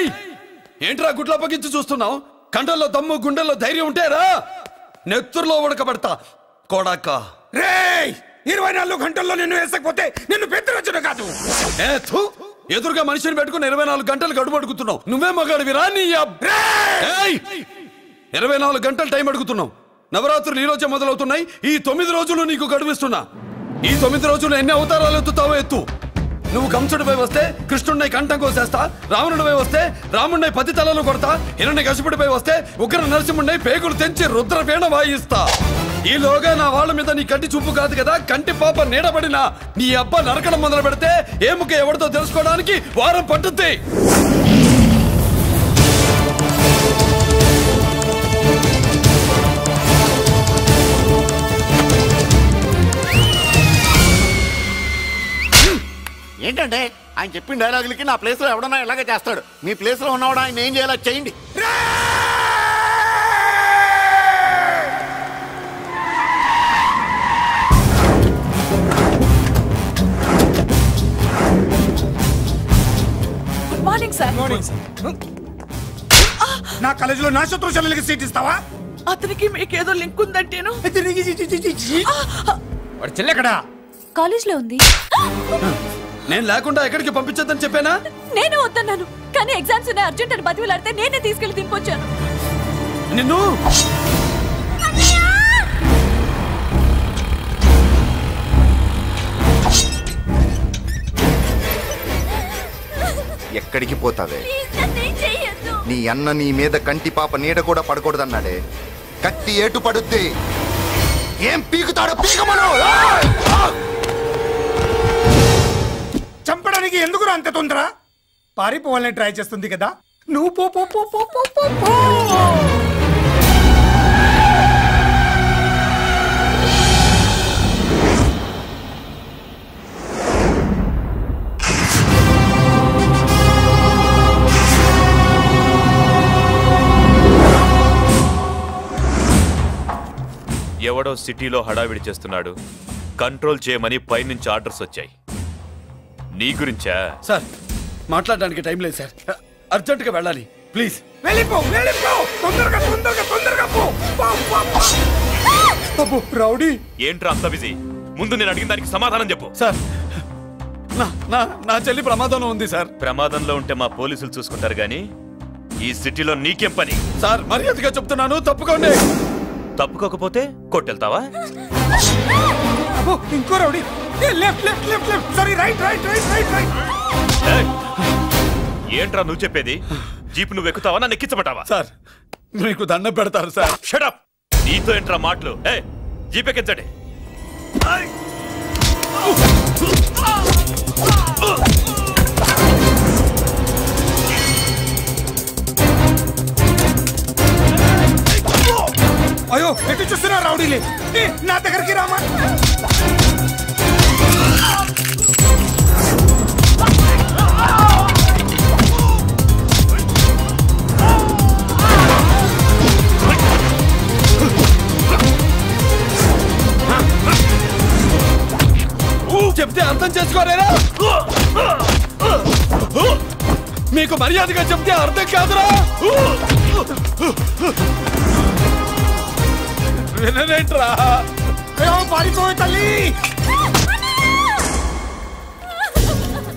ఏంట్రా గుడ్ల పగించి చూస్తున్నావు? కండల్లో దమ్ము గుండెల్లో ధైర్యం ఉంటే రా, నెత్తురులో ఉడకబడతా కొడాక. రేయ్, 24 గంటల్లో నిన్ను వేసకపోతే నిన్ను పెద్దరొచ్చుడు కాదు. ఎదురుగా మనిషిని పెట్టుకుని 24 గంటలు గడుపు అడుగుతున్నావు. నువ్వే మగాడివిరా? నీ 24 గంటలు టైం అడుగుతున్నావు. నవరాత్రులు ఈ రోజే మొదలవుతున్నాయి. ఈ 9 రోజులు నీకు గడువిస్తున్నా. ఈ 9 రోజులు ఎన్ని అవతారాలు ఎత్తుతావో ఎత్తు. నువ్వు కంసుడిపై వస్తే కృష్ణుడిని కంఠం కోసేస్తా, రావణుడిపై వస్తే రాముడిని 10 తలలు కొడతా, హిరణ్యకశిపుడిపై వస్తే ఉగ్ర నరసింహుడిని పేగులు తెంచి రుద్రపేణ వాయిస్తా. ఈలోగా నా వాళ్ళ మీద నీ కంటి చూపు కాదు కదా, కంటి పాప నీడబడినా నీ అబ్బ నరకడం మొదలు పెడితే ఏముక ఎవరితో తెలుసుకోవడానికి వారం పట్టుద్ది. ఏంటంటే ఆయన చెప్పిన డైలాగులకి నా ప్లేస్లో ఎవడన్నా ఇలాగే చేస్తాడు. మీ ప్లేస్లో ఉన్నవాడు ఆయన ఏం చేయాలో చేయండి. Good morning sir. నా కాలేజీలో నా శత్రు చెల్లెలకి సీట్ ఇస్తావా? అతనికి మీకేదో లింక్ ఉందంటేను. వాడు చెల్లెక్కడా? కాలేజ్ లో ఉంది. నేను లేకుండా ఎక్కడికి పంపించొద్దని చెప్పానా? నేను వద్దన్నాను, కానీ ఎగ్జామ్స్ ఉన్నాయి అర్జెంట్ అని బతిలాడితే నేనే తీసుకెళ్లి దింపొచ్చాను. నిన్ను ఎక్కడికి పోతావే? నీ అన్న నీ మీద కంటి పాప నీడ కూడా పడకూడదన్నాడే. కత్తి ఏటు పడుద్ది. ఏం పీకుతాడో పీకమను. చంపడానికి ఎందుకు అంత తొందర? పారిపోవాలని ట్రై చేస్తుంది కదా. నువ్వు పో పో పో పో పో పో. ఎవడో సిటీలో హడావిడి చేస్తున్నాడు, కంట్రోల్ చేయమని పైనుంచి ఆర్డర్స్ వచ్చాయి. నీ గురించా? సార్ మాట్లాడడానికి టైం లేదు సార్, అర్జెంటుగా వెళ్ళాలి ప్లీజ్. వెళ్ళిపో వెళ్ళిపో, తొందరగా తొందరగా తొందరగా పో. అబ్బో రౌడీ ఏంట్రా అంత బిజీ? ముందు నేను అడిగిన దానికి సమాధానం చెప్పు. సార్ నా చెల్లి ప్రమాదంలో ఉంది సార్. ప్రమాదంలో ఉంటే మా పోలీసులు చూసుకుంటారు గానీ ఈ సిటీలో నీకేం పని? సార్ మర్యాదగా చెప్తున్నాను, తప్పుకోండి. తప్పుకోకపోతే కొట్టెళ్తావా? అబ్బో ఇంకో rowdy. Left left left left, sorry right right right right right. ఏంట్రా నువ్వు చెప్పేది? జీప్ నువ్వు ఎక్కుతావా, నన్ను ఎక్కించమంటావా? సార్ మీకు దండం పెడతారు సార్. Shut up. నీతో ఏంట్రా మాటలు? జీప్ ఎక్కించండి. అయ్యో ఎటు చూస్తున్నా రౌడీలే, నా దగ్గరికి రామా. చెప్తే అర్థం చేసుకోలేరా? మీకు మర్యాదగా చెప్తే అర్థం కాదురా? వినరేంట్రా? పారిపోయి తల్లి,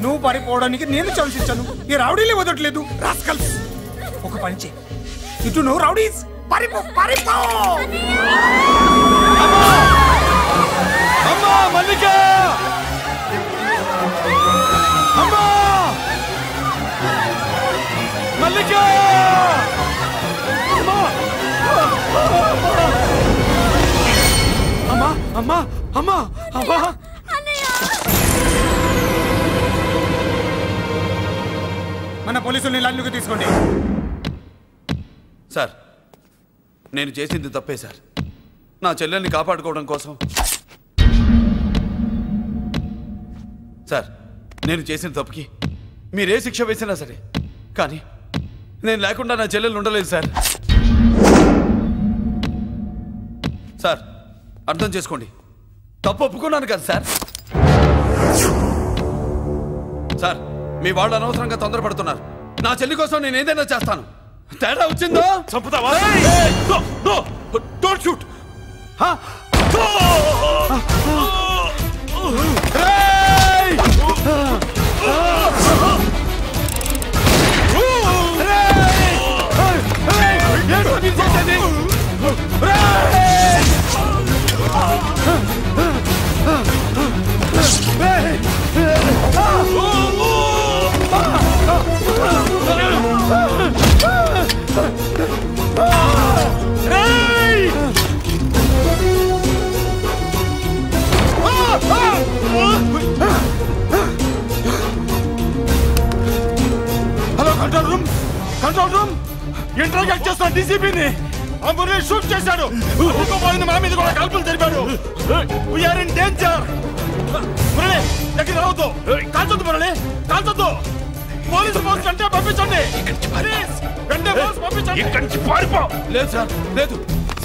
నువ్వు పారిపోవడానికి నేను ఛాన్స్ ఇచ్చాను, ఈ రౌడీలే వదలట్లేదు. రాస్కల్స్, ఒక పని చేయి, ఇటు నువ్వు రౌడీస్ పారిపో పారిపో. అమ్మా మల్లిక, అమ్మా మల్లిక, అమ్మా అమ్మా అమ్మా అమ్మా. మన పోలీసుల్ని లైన్లోకి తీసుకోండి. సార్ నేను చేసింది తప్పే సార్. నా చెల్లెల్ని కాపాడుకోవడం కోసం సార్ నేను చేసిన తప్పుకి మీరే శిక్ష వేసినా సరే, కానీ నేను లేకుండా నా చెల్లెలు ఉండలేదు సార్. సార్ అర్థం చేసుకోండి, తప్పు ఒప్పుకున్నాను కదా సార్. సార్ మీ వాళ్ళు అనవసరంగా తొందరపడుతున్నారు. నా చెల్లి కోసం నేను ఏదైనా చేస్తాను. తేడా వచ్చిందో చంపుతావా? Don't shoot. Hello control room, control room. Interrogate చేస్తున్న డీసీపీని అంబుని షూట్ చేశాడు. పోయింది, మా మీద కూడా కాల్పులు జరిపాడు. We're in danger. మురళి దగ్గర రావద్దు, కాల్చొద్దు మురళి, కాల్చొద్దు. పోలీసు ఫోర్స్ వెంటనే పంపించండి. వెంటనే ఫోర్స్ పంపించండి. ఇక్కడి నుంచి పారిపో. లేదు సార్, లేదు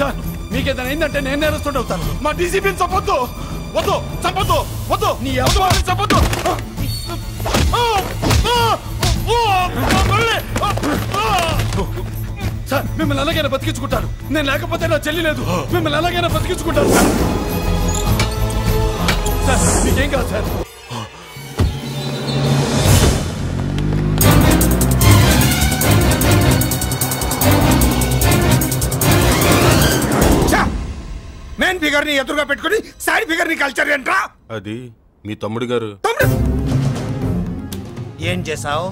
సార్, మీకేదైనా అయిందంటే నేను నేరస్తుడు అవుతాను. మా డీసీపీని చంపొద్దు, వద్దు, చంపొద్దు, వద్దు, నీ వద్దు, వాళ్ళని చంపొద్దు. సార్ మిమ్మల్ని అలాగైనా బతికించుకుంటాను. నేను లేకపోతే నా చెల్లి లేదు. మిమ్మల్ని అలాగైనా బతికించుకుంటాను సార్. సార్ మీకేం కాదు సార్. మెయిన్ ఫిగర్ ని ఎదురుగా పెట్టుకుని సైడ్ ఫిగర్ ని కల్చర్ ఏంట్రా? అది మీ తమ్ముడు గారు. ఏం చేసావు?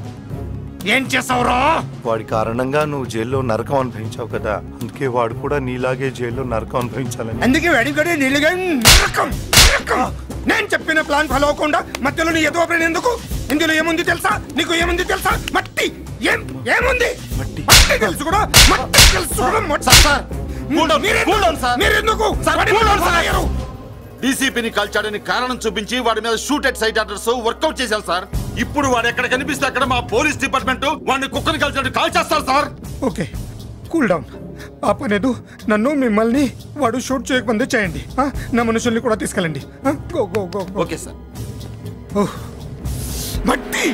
ఏం చేసావురా? వాడి కారణంగా నువ్వు జైల్లో నరకం అనుభవించావు కదా, అందుకే వాడు కూడా నీలాగే జైల్లో నరకం అనుభవించాలని. అందుకే వెడిగడే నీళ్ళగా నరకం నరకం. నేను చెప్పిన ప్లాన్ ఫాలో అవ్వకుండా మధ్యలో నీ ఎదువ ప్లాన్ ఎందుకు? ఇందులో ఏముంది తెలుసా? నీకు ఏముంది తెలుసా? మట్టి. ఏముంది? మట్టి తెలుసు కూడా, మట్టి తెలుసు కూడా. మీరెందుకు డీసీపీని కాల్చాడని కారణం చూపించి వాడి మీద shoot at sight orders work out చేశాం సార్. ఇప్పుడు వాడు ఎక్కడ కనిపిస్తే అక్కడ మా పోలీస్ డిపార్ట్మెంట్ వాడిని కుక్కని కాల్చాడు కాల్ చేస్తారు సార్. Okay cool down. ఆ పనేదు నన్ను మిమ్మల్ని వాడు షూట్ చేయకముందే చేయండి. నా మనుషుల్ని కూడా తీసుకెళ్ళండి. Go go go. Okay sir. మట్టి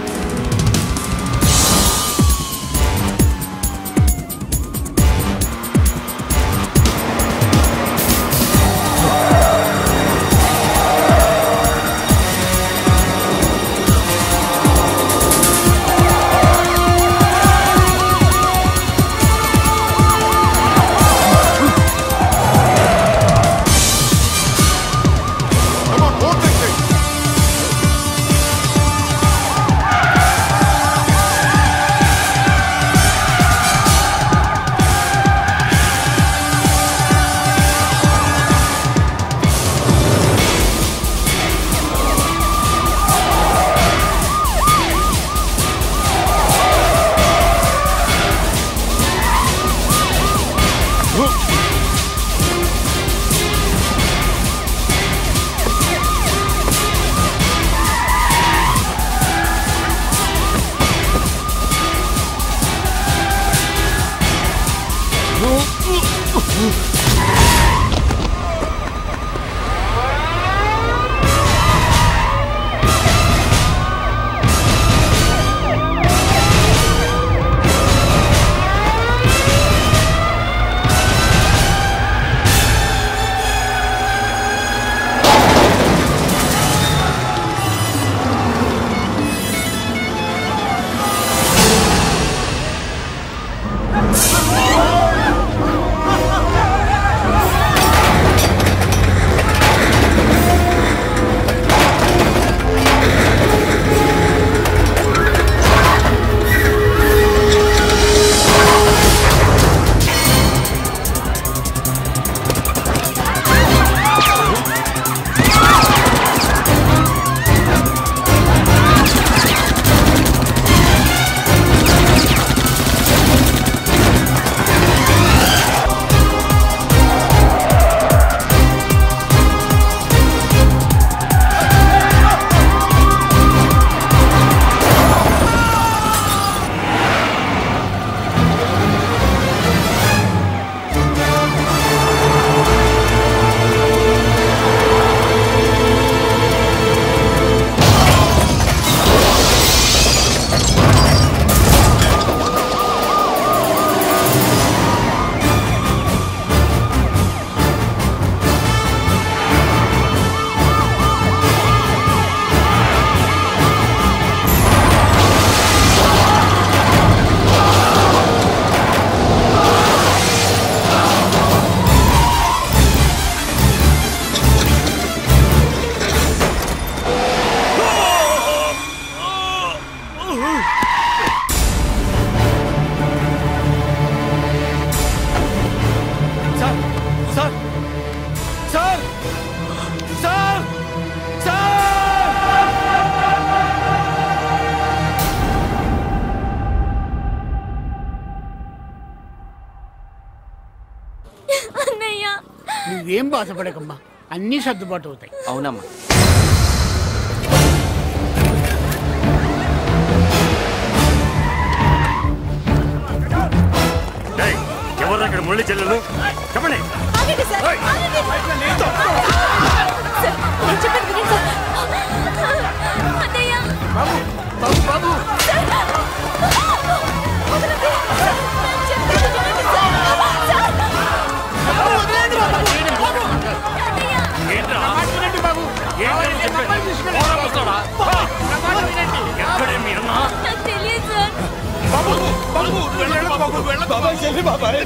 నువ్వేం బాధపడకమ్మా, అన్నీ సర్దుబాటు అవుతాయి. అవునమ్మా. ఎవరు అక్కడ మురళి చెల్లెలు చెప్పండి.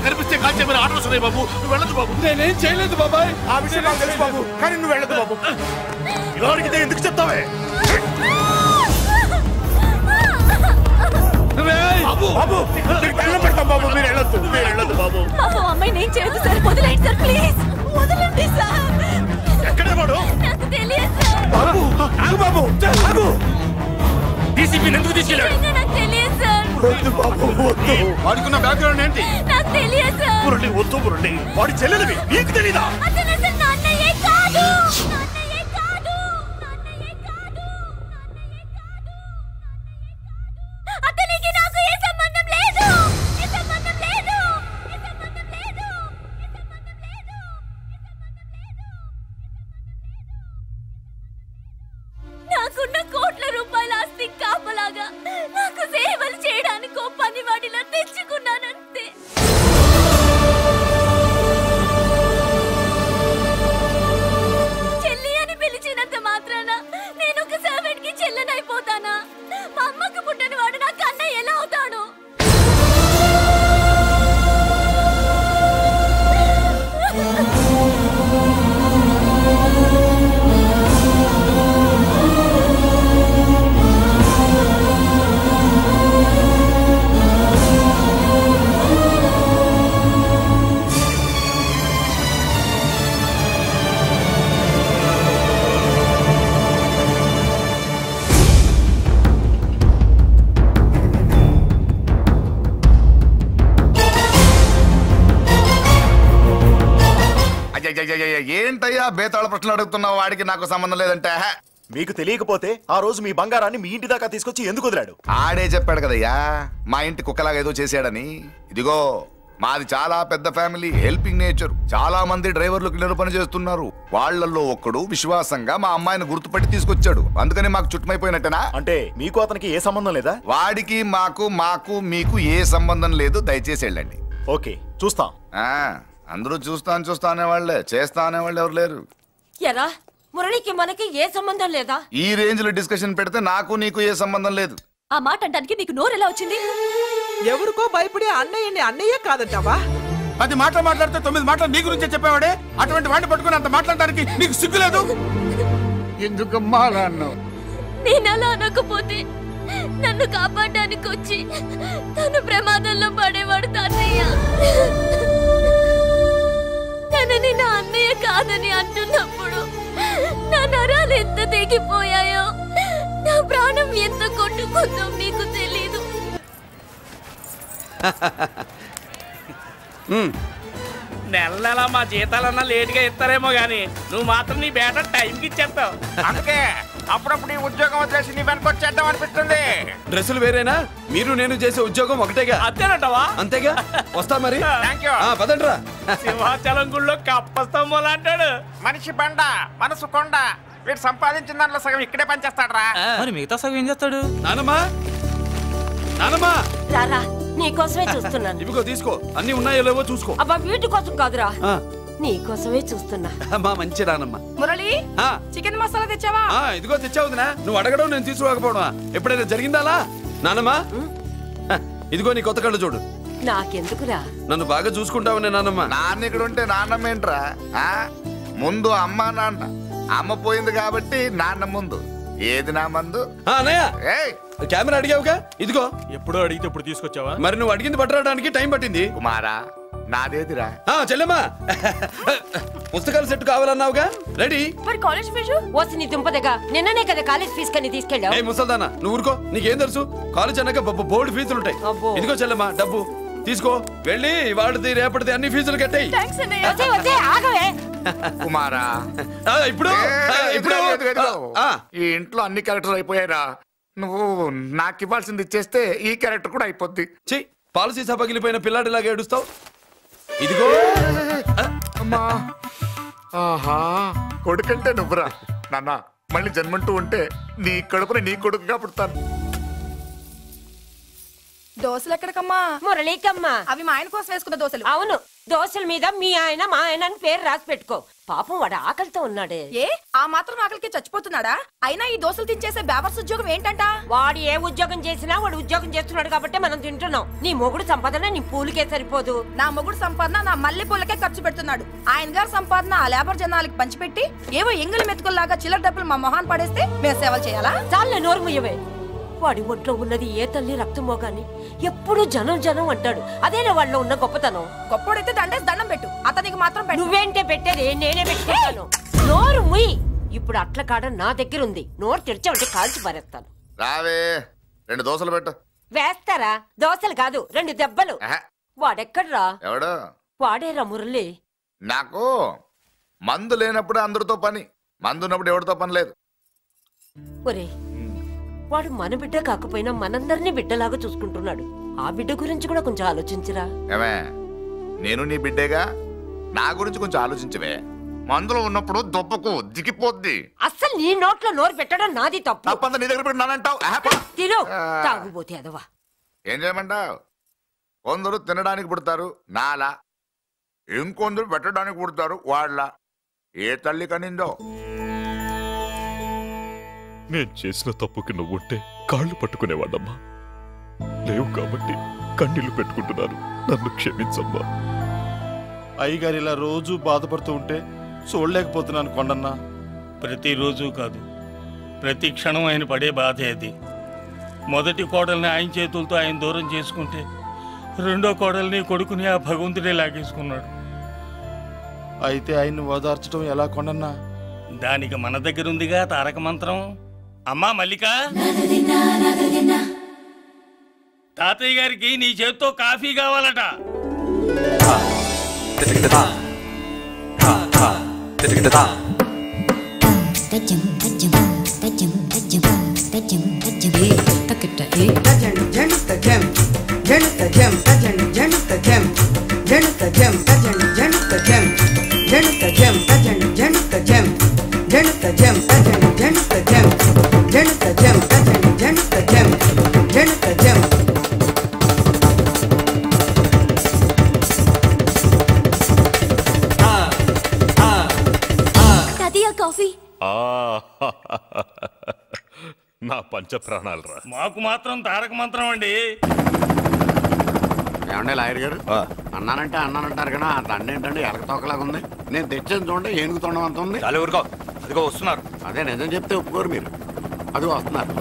కనిపిస్తే కాల్చేమని ఆర్డర్ వస్తున్నాయి బాబు. నువ్వు వెళ్ళదు బాబు. నేనేం చేయలేదు బాబాయ్. ఆ విషయం నాకు తెలుసు బాబు, కానీ నువ్వు వెళ్ళదు బాబు. ఎవరికి ఎందుకు చెప్తావే? బాబు బాబు దండం పెడతాం బాబు, మీరు వెళ్ళొద్దు, మీరు వెళ్ళొద్దు బాబు. అమ్మాయి నేను చేయదు సార్, వదిలేండి సార్, ప్లీజ్ వదలండి సార్. ఎక్కడ వాడు? నాకు తెలియదు సార్. బాబు ఆగు బాబు, ఆగు. డీసీపీని ఎందుకు తీసుకెళ్ళాడు? నాకు తెలియదు సార్. వద్దు బాబు వద్దు. వాడుకున్న బ్యాక్గ్రౌండ్ ఏంటి? నాకు తెలియదు సార్. మురళి వద్దు మురళి, వాడి చెల్లెలివి నీకు తెలీదా? అతను అసలు నాన్నయ్యే కాదు. అతనికి నాకు ఏ సంబంధం లేదు. వాడిలా తెచ్చుకున్నానంతే. చెల్లి అని పిలిచినంత మాత్రాన నేను ఒక సర్వెంట్ కి చెల్లెనైపోతానా? మా అమ్మకు పుట్టిన వాడు నాకు అన్నయ్య ఎలా అవుతాడు? ఏంటయ్యా బేతాళ ప్రశ్నలు అడుగుతున్నావు? వాడికి నాకు సంబంధం లేదంటే. మీకు తెలియకపోతే ఆ రోజు మీ బంగారాన్ని మీ ఇంటి దాకా తీసుకొచ్చి ఎందుకు వదిలాడు? ఆడే చెప్పాడు కదయ్యా మా ఇంటి కుక్కలాగా ఏదో చేశాడని. ఇదిగో మాది చాలా పెద్ద ఫ్యామిలీ, హెల్పింగ్ నేచర్. చాలా మంది డ్రైవర్లు క్లీనర్ పని చేస్తున్నారు. వాళ్ళల్లో ఒక్కడు విశ్వాసంగా మా అమ్మాయిని గుర్తుపట్టి తీసుకొచ్చాడు. అందుకని మాకు చుట్టుమైపోయినట్టేనా? అంటే మీకు అతనికి ఏ సంబంధం లేదా? వాడికి మాకు మీకు ఏ సంబంధం లేదు. దయచేసి వెళ్ళండి. ఓకే, చూస్తాం. అందరూ చూస్తా అనేవాళ్లే, చేస్తా అనేవాళ్ళు ఎవరు లేరు. ఎరా మురళికి మనకి ఏ సంబంధం లేదా? ఈ రేంజ్ లో డిస్కషన్ పెడితే నాకు నీకు ఏ సంబంధం లేదు. ఆ మాట అంటానికి మీకు నోరు ఎలా వచ్చింది? ఎవరికో భయపడి అన్నయ్యని అన్నయ్య కాదంటావా? 10 మాటలు మాట్లాడితే 9 మాటలు నీ గురించే చెప్పేవాడే. అటువంటి వాడిని పట్టుకుని అంత మాట్లాడడానికి నీకు సిగ్గులేదు? ఎందుకమ్మా అలా అన్నావు? నేను అలా అనకపోతే నన్ను కాపాడడానికి వచ్చి తను ప్రమాదంలో పడేవాడు తాతయ్య. తనని నా అన్నయ్య కాదని అంటున్నప్పుడు నా నరాలు ఎంత తెగిపోయాయో, నా ప్రాణం ఎంత కొట్టుకుందో మీకు తెలీదు. నెల మా జీతాలన్నా లేటుగా ఇస్తారేమో గానీ నువ్వు మాత్రం నీ బేట టైంకి ఇచ్చేస్తావు. అందుకే అప్పుడప్పుడు ఈ ఉద్యోగం వదిలేసి నీ వెనక వచ్చేద్దాం అనిపిస్తుంది. డ్రెస్సులు వేరేనా? మీరు నేను చేసే ఉద్యోగం ఒకటేగా. అంతేనంటావా? అంతేగా. వస్తా మరి. థాంక్యూ. పదండ్రా. సింహాచలం గుళ్ళో కప్పస్తంభం అంటాడు. మనిషి బండ, మనసు కొండ. వీడు సంపాదించిన దాంట్లో సగం ఇక్కడే పనిచేస్తాడరా. మరి మిగతా సగం ఏం చేస్తాడు? నానమ్మా, నానమ్మా, రారా నీకోసమే చూస్తున్నాను. ఇవిగో తీసుకో. అన్ని ఉన్నాయో లేవో చూసుకో. అబ్బా వీటి కోసం కాదురా, నీకోసమే చూస్తున్నా. మా మంచి నానమ్మ. మురళి చికెన్ మసాలా తెచ్చావా? ఇదిగో తెచ్చావుదినా. నువ్వు అడగడం నేను తీసుకోకపోవడమా ఎప్పుడైనా జరిగిందాలా? నానమ్మా, ఇదిగో నీ కొత్త కళ్ళు చూడు. నాకెందుకురా? నన్ను బాగా చూసుకుంటావునే నానమ్మ. నాన్న ఇక్కడ ఉంటే నాన్నమ్మ ఏంట్రా? ముందు అమ్మ నాన్న. అమ్మ పోయింది కాబట్టి నాన్న ముందు. ఏది నా మందు? అన్నయ్య కెమెరా అడిగావుగా, ఇదిగో. ఎప్పుడో అడిగితే ఇప్పుడు తీసుకొచ్చావా? మరి నువ్వు అడిగింది పట్టడానికి టైం పట్టింది. కుమారా నాదేదిరా? చెల్లెమ్మా, పుస్తకాల సెట్ కావాలన్నావుగా, రెడీ. మరి కాలేజ్ ఫీజు? ఓసి నీ దుంపదగా నిన్ననే కదా కాలేజ్ ఫీజు కని తీసుకెళ్ళావు. ముసల్దానా నువ్వు ఊరుకో. నీకేం తెలుసు? కాలేజ్ అన్నాక బోర్డు ఫీజులు ఉంటాయి. ఇదిగో చెల్లెమ్మా డబ్బు తీసుకో. వెళ్ళి వాడిది రేపటిది అన్ని ఫీజులు కట్టాయి. కుమారా ఇప్పుడు ఈ ఇంట్లో అన్ని క్యారెక్టర్ అయిపోయారా? నువ్వు నాకు ఇవ్వాల్సింది ఇచ్చేస్తే ఈ క్యారెక్టర్ కూడా అయిపోద్ది. చెయ్యి. పాలసీ పగిలిపోయిన పిల్లాడిలాగా ఏడుస్తావు. ఇదిగో. ఆహా కొడుకంటే నువ్వురా నాన్న. మళ్ళీ జన్మంటూ ఉంటే నీ కడుపుని నీ కొడుకుగా పుడతాను. దోశలు ఎక్కడికమ్మా? మురళీకమ్మా. అవి మా ఆయన కోసం వేసుకున్న దోశలు. అవును, దోశల మీద మీ ఆయన మా ఆయన అని పేరు రాసి పెట్టుకో. పాపం వాడు ఆకలితో ఉన్నాడే. ఏ ఆ మాత్రం ఆకలికి చచ్చిపోతున్నాడా? అయినా ఈ దోశలు తినేసే బేవర్స్ ఉద్యోగం ఏంటంట? వాడు ఏ ఉద్యోగం చేసినా వాడు ఉద్యోగం చేస్తున్నాడు కాబట్టి మనం తింటున్నాం. నీ మొగుడు సంపాదన నీ పూలకే సరిపోదు. నా మొగుడు సంపాదన నా మల్లె పూలకే ఖర్చు పెడుతున్నాడు. ఆయన గారి సంపాదన ఆ లేబర్ జనాలకి పంచిపెట్టి ఏవో ఎంగిలి మెతుకుల్లాగా చిల్లర డబ్బులు మా మొహాన్ పడేస్తే మేము సేవలు చేయాలా? చాలే నోరు ముయ్యవే. వాడి ఒంట్లో ఉన్నది ఏ తల్లి రక్తమో గాని ఎప్పుడు జనం జనం అంటాడు. అదేనా వాళ్ళలో ఉన్న గొప్పతనం. గొప్పోడైతే దండేసి దండం పెట్టు, అతనికి మాత్రం పెట్టు. నువ్వేంటే పెట్టేది? నేనే పెట్టుకుంటాను. నోరు ముయ్యి. ఇప్పుడు అట్ల కాడ నా దగ్గర ఉంది. నోరు తెరిచావంటే కాల్చి పారేస్తాను. రావే 2 దోశలు పెట్టు. వేస్తారా? దోశలు కాదు 2 దెబ్బలు. వాడెక్కడ్రా? ఎవడు? వాడేరా మురళి. నాకు మందు లేనప్పుడు అందరితో పని, మందు ఉన్నప్పుడు ఎవరితో పని లేదు. ఒరే వాడు మన బిడ్డ కాకపోయినా మనందరినీ బిడ్డలాగా చూసుకుంటున్నాడు. ఆ బిడ్డ గురించి కూడా కొంచెం ఆలోచించరా. ఏమే నేను నీ బిడ్డేగా, నా గురించి కొంచెం ఆలోచించవే. మందులో ఉన్నప్పుడు దొప్పకు దిగిపోద్ది. అస్సలు నీ నోట్లో నోరు పెట్టడం నాది తప్పు. తప్పంతా నీ దగ్గర పెట్టినానంటావు. తిను తాగుబోతే అదవా. ఏం చేయమంటావు? కొందరు తినడానికి పుడతారు నాలా, ఇంకొందరు పెట్టడానికి పుడతారు వాళ్ళ. ఏ తల్లి కనిందో. నేను చేసిన తప్పుకి నువ్వుంటే కాళ్ళు పట్టుకునేవాడమ్మా. లేవు కాబట్టి కన్నీళ్లు పెట్టుకుంటున్నాను. నన్ను క్షమించమ్మా. అయ్యగారు ఇలా రోజు బాధపడుతూ ఉంటే చూడలేకపోతున్నాను కొండన్న. ప్రతిరోజు కాదు, ప్రతి క్షణం ఆయన పడే బాధే అది. మొదటి కోడల్ని ఆయన చేతులతో ఆయన దూరం చేసుకుంటే రెండో కోడల్ని కొడుకుని ఆ భగవంతుడే లాగేసుకున్నాడు. అయితే ఆయన్ని ఓదార్చడం ఎలా కొండన్నా? దానికి మన దగ్గర ఉందిగా తారక మంత్రం. అమ్మా మల్లిక, తాతయ్య గారికి నీ చేత్తో కాఫీ కావాలట. కాఫీ నా పంచ ప్రాణాలు రా. మాకు మాత్రం తారక మంత్రం అండి. ఏమండి లాయర్ గారు, అన్నానంటే అన్నానంటారు కదా, ఆ దండ ఏంటండి ఎలక తోకలాగా ఉంది. నేను తెచ్చేది చూడండి, ఏనుగు తొండం అంత ఉంది. ఊరుకో, అదిగో వస్తున్నారు. అదే నిజం చెప్తే ఒప్పుకోరు మీరు. అది వస్తున్నారు.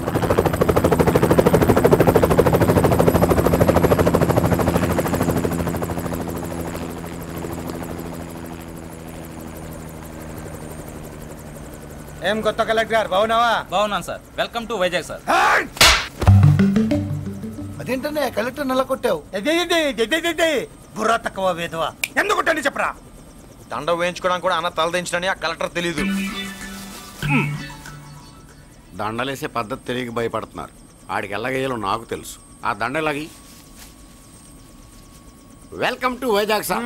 ఏం కొత్త కలెక్టర్ బాగున్నావా? బాగున్నాను sir. Welcome to Vizag sir. అదేంటనే కలెక్టర్ నెల కొట్టావు? బుర్రా తక్కువ వేదవా. ఎందుకు కొట్టండి చెప్పరా? దండ వేయించుకోవడానికి కూడా అన్న తలదించడని ఆ కలెక్టర్ తెలీదు. దండలేసే పద్ధతి తెలియక భయపడుతున్నారు. ఆడికి ఎలాగేయాలో నాకు తెలుసు. ఆ దండ ఎలాగి. Welcome to Vizag sir.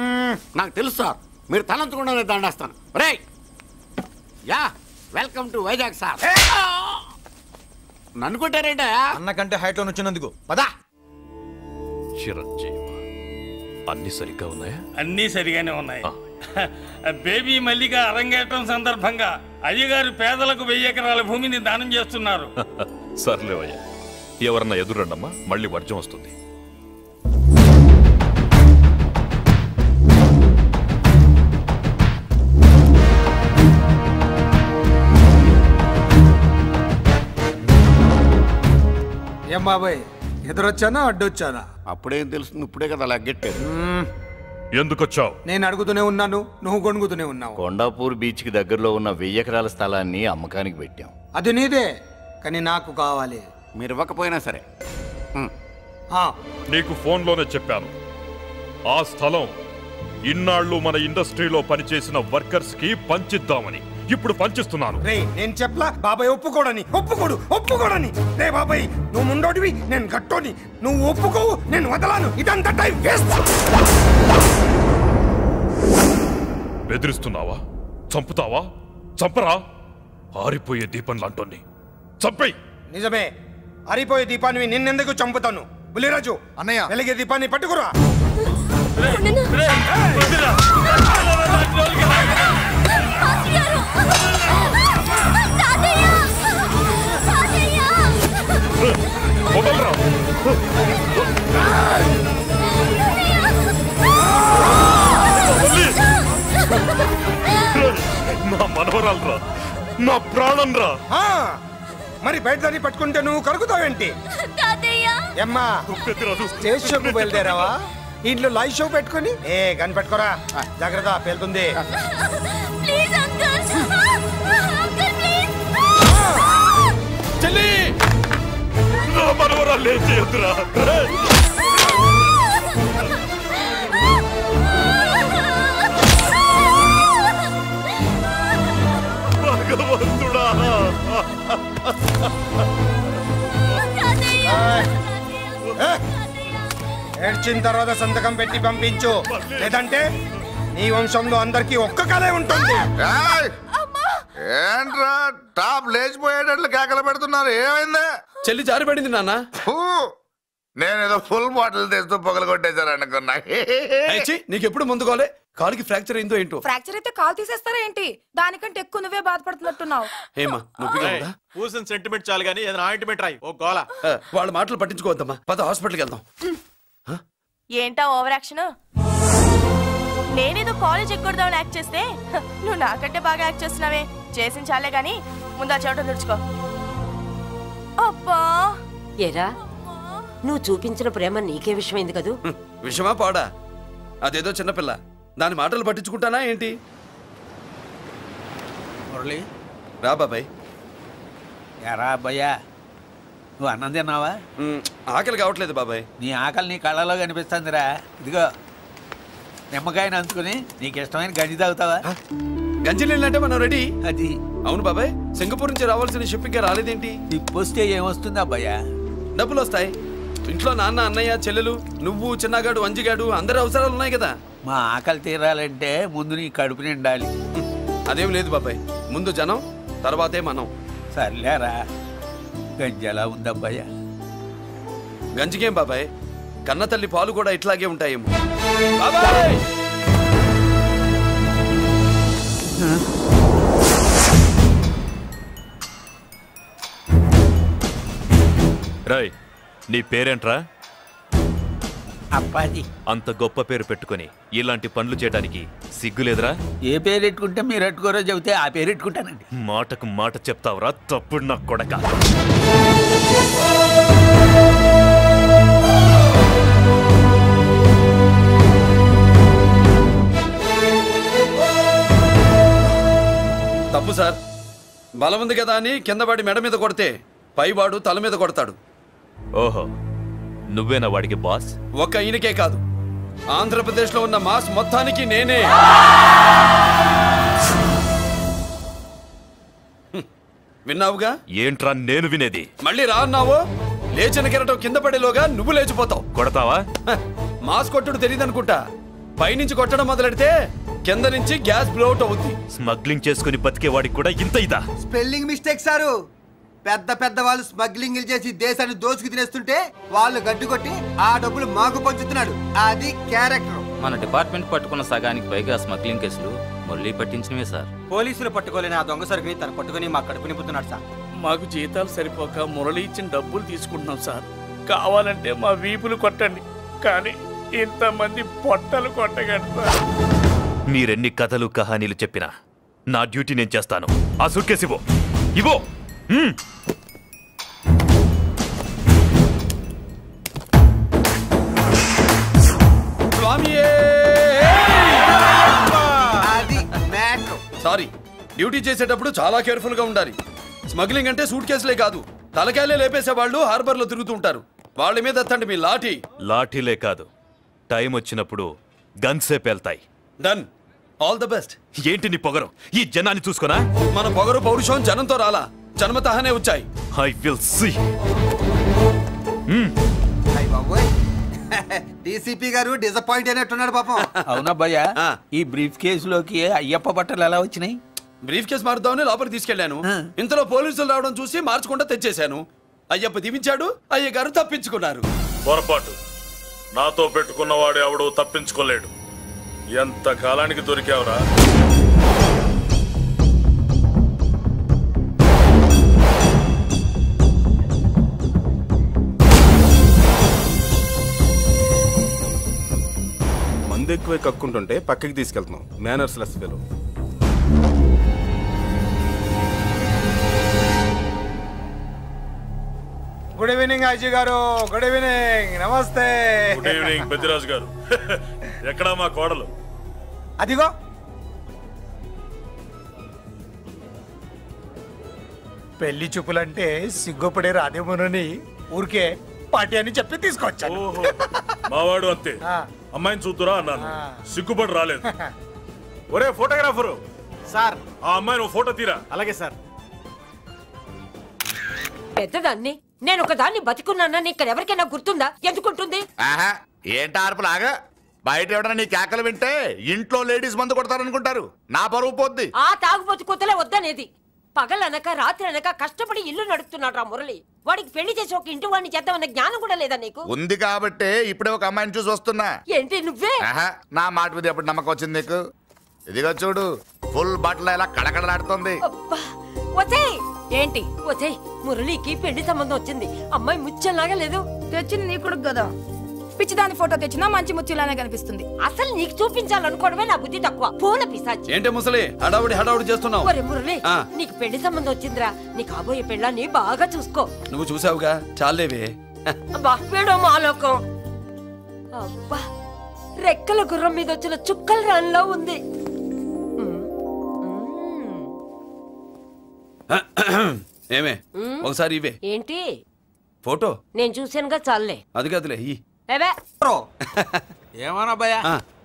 నాకు తెలుసు సార్, మీరు తలంచకుండానే దండేస్తాను. రే యా, వెల్కమ్ టు వైజాగ్ సార్. నన్ను కొట్టారేంట? అన్నకంటే హైట్ లో వచ్చినందుకు పదా. చిరంజీవి, అన్ని సరిగ్గా ఉన్నాయా? అన్నీ సరిగానే ఉన్నాయి. బేబీ మల్లిక అరంగేట్రం సందర్భంగా అయ్యగారు పేదలకు 1000 ఎకరాల భూమిని దానం చేస్తున్నారు. సర్లేవయ్యా, ఎవరన్నా ఎదురండమ్మా, మళ్ళీ వర్జం వస్తుంది. ఏం బాబాయ్, ఎదురొచ్చానా అడ్డొచ్చానా? అప్పుడేం తెలుస్తుంది, ఇప్పుడే కదా లగ్గెట్టారు. ఎందుకొచ్చావు? నేను అడుగుతూనే ఉన్నాను, నువ్వు గొణుగుతూనే ఉన్నావు. కొండాపూర్ బీచ్ కి దగ్గరలో ఉన్న 1000 ఎకరాల స్థలాన్ని అమ్మకానికి పెట్టాం. అది నీదే, కానీ నాకు కావాలి. మీరు ఇవ్వకపోయినా సరే. నీకు ఫోన్లోనే చెప్పాను, ఆ స్థలం ఇన్నాళ్ళు మన ఇండస్ట్రీలో పనిచేసిన వర్కర్స్ కి పంచిద్దామని. ఇప్పుడు పంచిస్తున్నాను. రే నేను చెప్పలా బాబాయ్ ఒప్పుకోడని. ఒప్పుకోడని. రే బాబాయ్, నువ్వు ముండోడివి, నేను గట్టోని. నువ్వు ఒప్పుకోవు, నేను వదలాను. ఇదంతా టైం వేస్ట్. బెదిరిస్తున్నావా? చంపుతావా? చంపరా? ఆరిపోయే దీపం లాంటోని చంపేయ్. నిజమే, ఆరిపోయే దీపాన్ని నిన్నెందుకు చంపుతాను? బుల్లిరాజు అన్నయ్య, వెలిగే దీపాన్ని పట్టుకురా. నా మనవరాలు రా, నా ప్రాణం రా. మరి బయట దాన్ని పట్టుకుంటే నువ్వు కరుగుతావేంటి? అమ్మా, స్టేజ్ షోకు బయలుదేరావా? ఇంట్లో లైవ్ షో పెట్టుకుని గన్ పెట్టుకోరా, జాగ్రత్త పేలుతుంది. చెల్లి, నా మనవరాలు ఏం చేయొద్దురా. భగవంతుడా, ఏడ్చిన తర్వాత సంతకం పెట్టి పంపించు, లేదంటే నీ వంశంలో అందరికి ఒక్క కలే ఉంటుంది. ఏంట్రా టాప్ లేచిపోయేటట్లు కేకలు పెడుతున్నారు? ఏమైంది? చెల్లి జారిపడింది నాన్న. నేనేదో ఫుల్ బాటిల్ తెస్తూ పొగలు కొట్టేశారు అనుకున్నా. నీకు ఎప్పుడు ముందుకోలే కాలుకి ఫ్రాక్చర్ అయిందో ఏంటో. ఫ్రాక్చర్ అయితే కాలు తీసేస్తారా ఏంటి? దానికంటే ఎక్కువ నువ్వే బాధపడుతున్నట్టున్నావు. ఏమా నొప్పిగా పూసిన సెంటిమెంట్ చాలు గానీ ఏదైనా ఆయింట్మెంట్ రాయి. ఓ గోల. వాళ్ళ మాటలు పట్టించుకోవద్దమ్మా, పద హాస్పిటల్కి వెళ్దాం. ఏంటా ఓవర్ యాక్షన్? నేనేదో కాలేజ్ ఎక్కడదామని యాక్ట్ చేస్తే నువ్వు నాకంటే బాగా యాక్ట్ చేస్తున్నావే. చేసిన చాలే గాని ముందు ఆ చెవిట తుడుచుకో. అబ్బా ఏరా నువ్వు చూపించిన ప్రేమ నీకే విషయమైంది కదూ? విషమా పాడా? అదేదో చిన్నపిల్ల, దాని మాటలు పట్టించుకుంటానా ఏంటి? మురళి రా బాబాయ్. ఎరా అబ్బాయ్యా, నువ్వు అన్నం తిన్నావా? ఆకలి కావట్లేదు బాబాయ్. నీ ఆకలి నీ కళ్ళలో కనిపిస్తుందిరా. ఇదిగో నిమ్మకాయని అంచుకుని నీకు ఇష్టమైన గంజి తాగుతావా? గంజి నీళ్ళంటే మనం రెడీ. అది అవును బాబాయ్, సింగపూర్ నుంచి రావాల్సిన షిప్పింగ్ రాలేదేంటి? వస్తే ఏమొస్తుంది అబ్బాయ్యా? డబ్బులు వస్తాయి. ఇంట్లో నాన్న, అన్నయ్య, చెల్లెలు, నువ్వు, చిన్నగాడు, వంజిగాడు అందరి అవసరాలు ఉన్నాయి కదా. మా ఆకలి తీరాలంటే ముందు నీ కడుపు నిండాలి. అదేం లేదు బాబాయ్, ముందు జనం తర్వాతే మనం. సర్లేరా, గంజి ఎలా ఉంది అబ్బాయ్యా? గంజికేం బాబాయ్, కన్న తల్లి పాలు కూడా ఇట్లాగే ఉంటాయేమో. బాబాయ్ రాయ్, నీ పేరేంట్రా? అప్పాజీ. అంత గొప్ప పేరు పెట్టుకుని ఇలాంటి పనులు చేయడానికి సిగ్గులేదురా? ఏ పేరు పెట్టుకుంటే మీరు పెట్టుకోరో చెబితే ఆ పేరు పెట్టుకుంటానండి. మాటకు మాట చెప్తావురా తప్పుడు నా కొడక. తప్పు సార్. బలం ఉంది కదా అని కింద పడి మెడ మీద కొడితే పైవాడు తల మీద కొడతాడు. ఓహో, నువ్వేనా వాడికి బాస్? ఒక్క ఈయనకే కాదు, ఆంధ్రప్రదేశ్ లో ఉన్న మాస్ మొత్తానికి నేనే. విన్నావుగా? ఏంట్రా నేను వినేది? మళ్ళీ రా అన్నావు, లేచిన కెరటం కింద పడేలోగా నువ్వు లేచిపోతావు. కొడతావా? మాస్ కొట్టుడు తెలియదు అనుకుంటా. పైనుంచి కొట్టడం మొదలెడితే కింద నుంచి గ్యాస్ బ్లౌట్ అవుద్ది. స్మగ్లింగ్ చేసుకుని బతికే వాడికి కూడా ఇంత ఇదా? Spelling mistake sir. పెద్ద పెద్ద వాళ్ళు స్మగ్లింగ్ చేసి దేశాన్ని దోచుకు తినేస్తుంటే వాళ్ళు గడ్డు కొట్టి ఆ డబ్బులు మాకు పంచుతున్నాడు. అది క్యారెక్టర్. మన డిపార్ట్మెంట్ పట్టుకున్న సగానికి పైగా స్మగ్లింగ్ కేసులు మురళి పట్టించినవే సార్. పోలీసులు పట్టుకోలేని ఆ దొంగ సరుకుని తను పట్టుకుని మా కడుపు నింపుతున్నాడు సార్. మాకు జీతాలు సరిపోక మురళి ఇచ్చిన డబ్బులు తీసుకుంటున్నాం సార్. కావాలంటే మా వీపులు కొట్టండి, కానీ ఇంతమంది పొట్టలు కొట్టగండి సార్. మీరెన్ని కథలు కహానీలు చెప్పినా నా డ్యూటీ నేను చేస్తాను. ఆ సూట్ కేసు ఇవ్వు. ఇవ్వు. సారీ, డ్యూటీ చేసేటప్పుడు చాలా కేర్ఫుల్ గా ఉండాలి. స్మగ్లింగ్ అంటే సూట్ కేసులే కాదు, తలకాయలే లేపేసే వాళ్ళు హార్బర్ లో తిరుగుతూ ఉంటారు. వాళ్ళ మీద ఎత్తండి మీ లాఠీ. లాఠీలే కాదు, టైం వచ్చినప్పుడు గన్సే పేల్తాయి. డన్. All the best. ఏంటి నీ పొగరు? ఈ జనాన్ని చూసుకోనా? మన పొగరు పౌరుషం జనంతో రాలా, జన్మతహనే వచ్చాయి. I will see. డీసీపీ గారు డిసప్పాయింట్ అయినట్టున్నాడు పాపం. అవునబ్బయ్యా, ఈ బ్రీఫ్ కేసులోకి అయ్యప్ప బట్టలు ఎలా వచ్చినాయి? బ్రీఫ్ కేసు మారుద్దామని లోపలికి తీసుకెళ్లాను. ఇంతలో పోలీసులు రావడం చూసి మార్చకుండా తెచ్చేశాను. అయ్యప్ప దీవించాడు, అయ్య గారు తప్పించుకున్నారు. పొరపాటు. నాతో పెట్టుకున్నవాడు ఎవడు తప్పించుకోలేడు. ఎంత కాలానికి దొరికావురా? మందు ఎక్కువ కక్కుంటుంటే పక్కకి తీసుకెళ్తున్నాం. Manners less fellow. Good evening Ajay garu. Good evening. నమస్తే. Good evening Peddiraju garu. ఎక్కడా మా కోడలు? అదిగో. పెళ్లి చూపులంటే సిగ్గుపడే రాదేమోనని ఊరికే పార్టీ అని చెప్పి తీసుకొచ్చాను. మావాడు అంతే. అమ్మాయిని చూద్దురా అన్నాను, సిగ్గుపడి రాలేదు. ఒరే ఫోటోగ్రాఫరు సార్, ఆ అమ్మాయిని ఓ ఫోటో తీరా. అలాగే సార్. పెద్దదాన్ని నేను ఒకదాన్ని బతికున్నానని ఇక్కడ ఎవరికైనా గుర్తుందా? ఎందుకుంటుంది? ఏంటార్పులాగా బయట ఎవడన్నా నీ కేకలు వింటే ఇంట్లో లేడీస్ మందు కొడతారనుకుంటారు. నా పరువు పోద్ది. ఆ తాగుబోతు కూతలే వద్దనేది. పగలనక రాత్రి అనక కష్టపడి ఇల్లు నడుపుతున్నాడు రా మురళి. వాడికి పెళ్లి చేసి ఒక ఇంటి వాడిని చేద్దామన్న జ్ఞానం కూడా లేదా నీకు? ఉంది కాబట్టే ఇప్పుడే ఒక అమ్మాయిని చూసి వస్తున్నా. ఏంటి నువ్వే? నా మాట మీద ఎప్పుడు నమ్మకం వచ్చింది నీకు? ఇదిగో చూడు, ఫుల్ బట్టలు ఎలా కడకడలాడుతుంది. ఏంటి వచ్చేయ్, మురళికి పెళ్లి సంబంధం వచ్చింది. అమ్మాయి ముచ్చల్లాగా లేదు. తెచ్చింది నీ కొడుకు కదా, పిచ్చిదాని ఫోటో తెచ్చినా మంచి ముత్యంలానే కనిపిస్తుంది. అసలు నీకు చూపించాలనుకోవడమే నా బుద్ధి తక్కువ. పూల పిశాచి. ఏంటి ముసలి హడావుడి చేస్తున్నావు? ఒరే మురళి, నీకు పెళ్లి సంబంధం వచ్చిందిరా. నీ కాబోయే పెళ్ళాన్ని బాగా చూసుకో. నువ్వు చూసావుగా, చాలేవే. అబ్బా వీడో మాలోకం. అబ్బా రెక్కల గుర్రం మీద వచ్చిన చుక్కల రాన్లో ఉంది. ఏమే ఒకసారి ఇవే. ఏంటి ఫోటో? నేను చూసానుగా, చాలే. అది కదులే. ఏమన్నా భయ,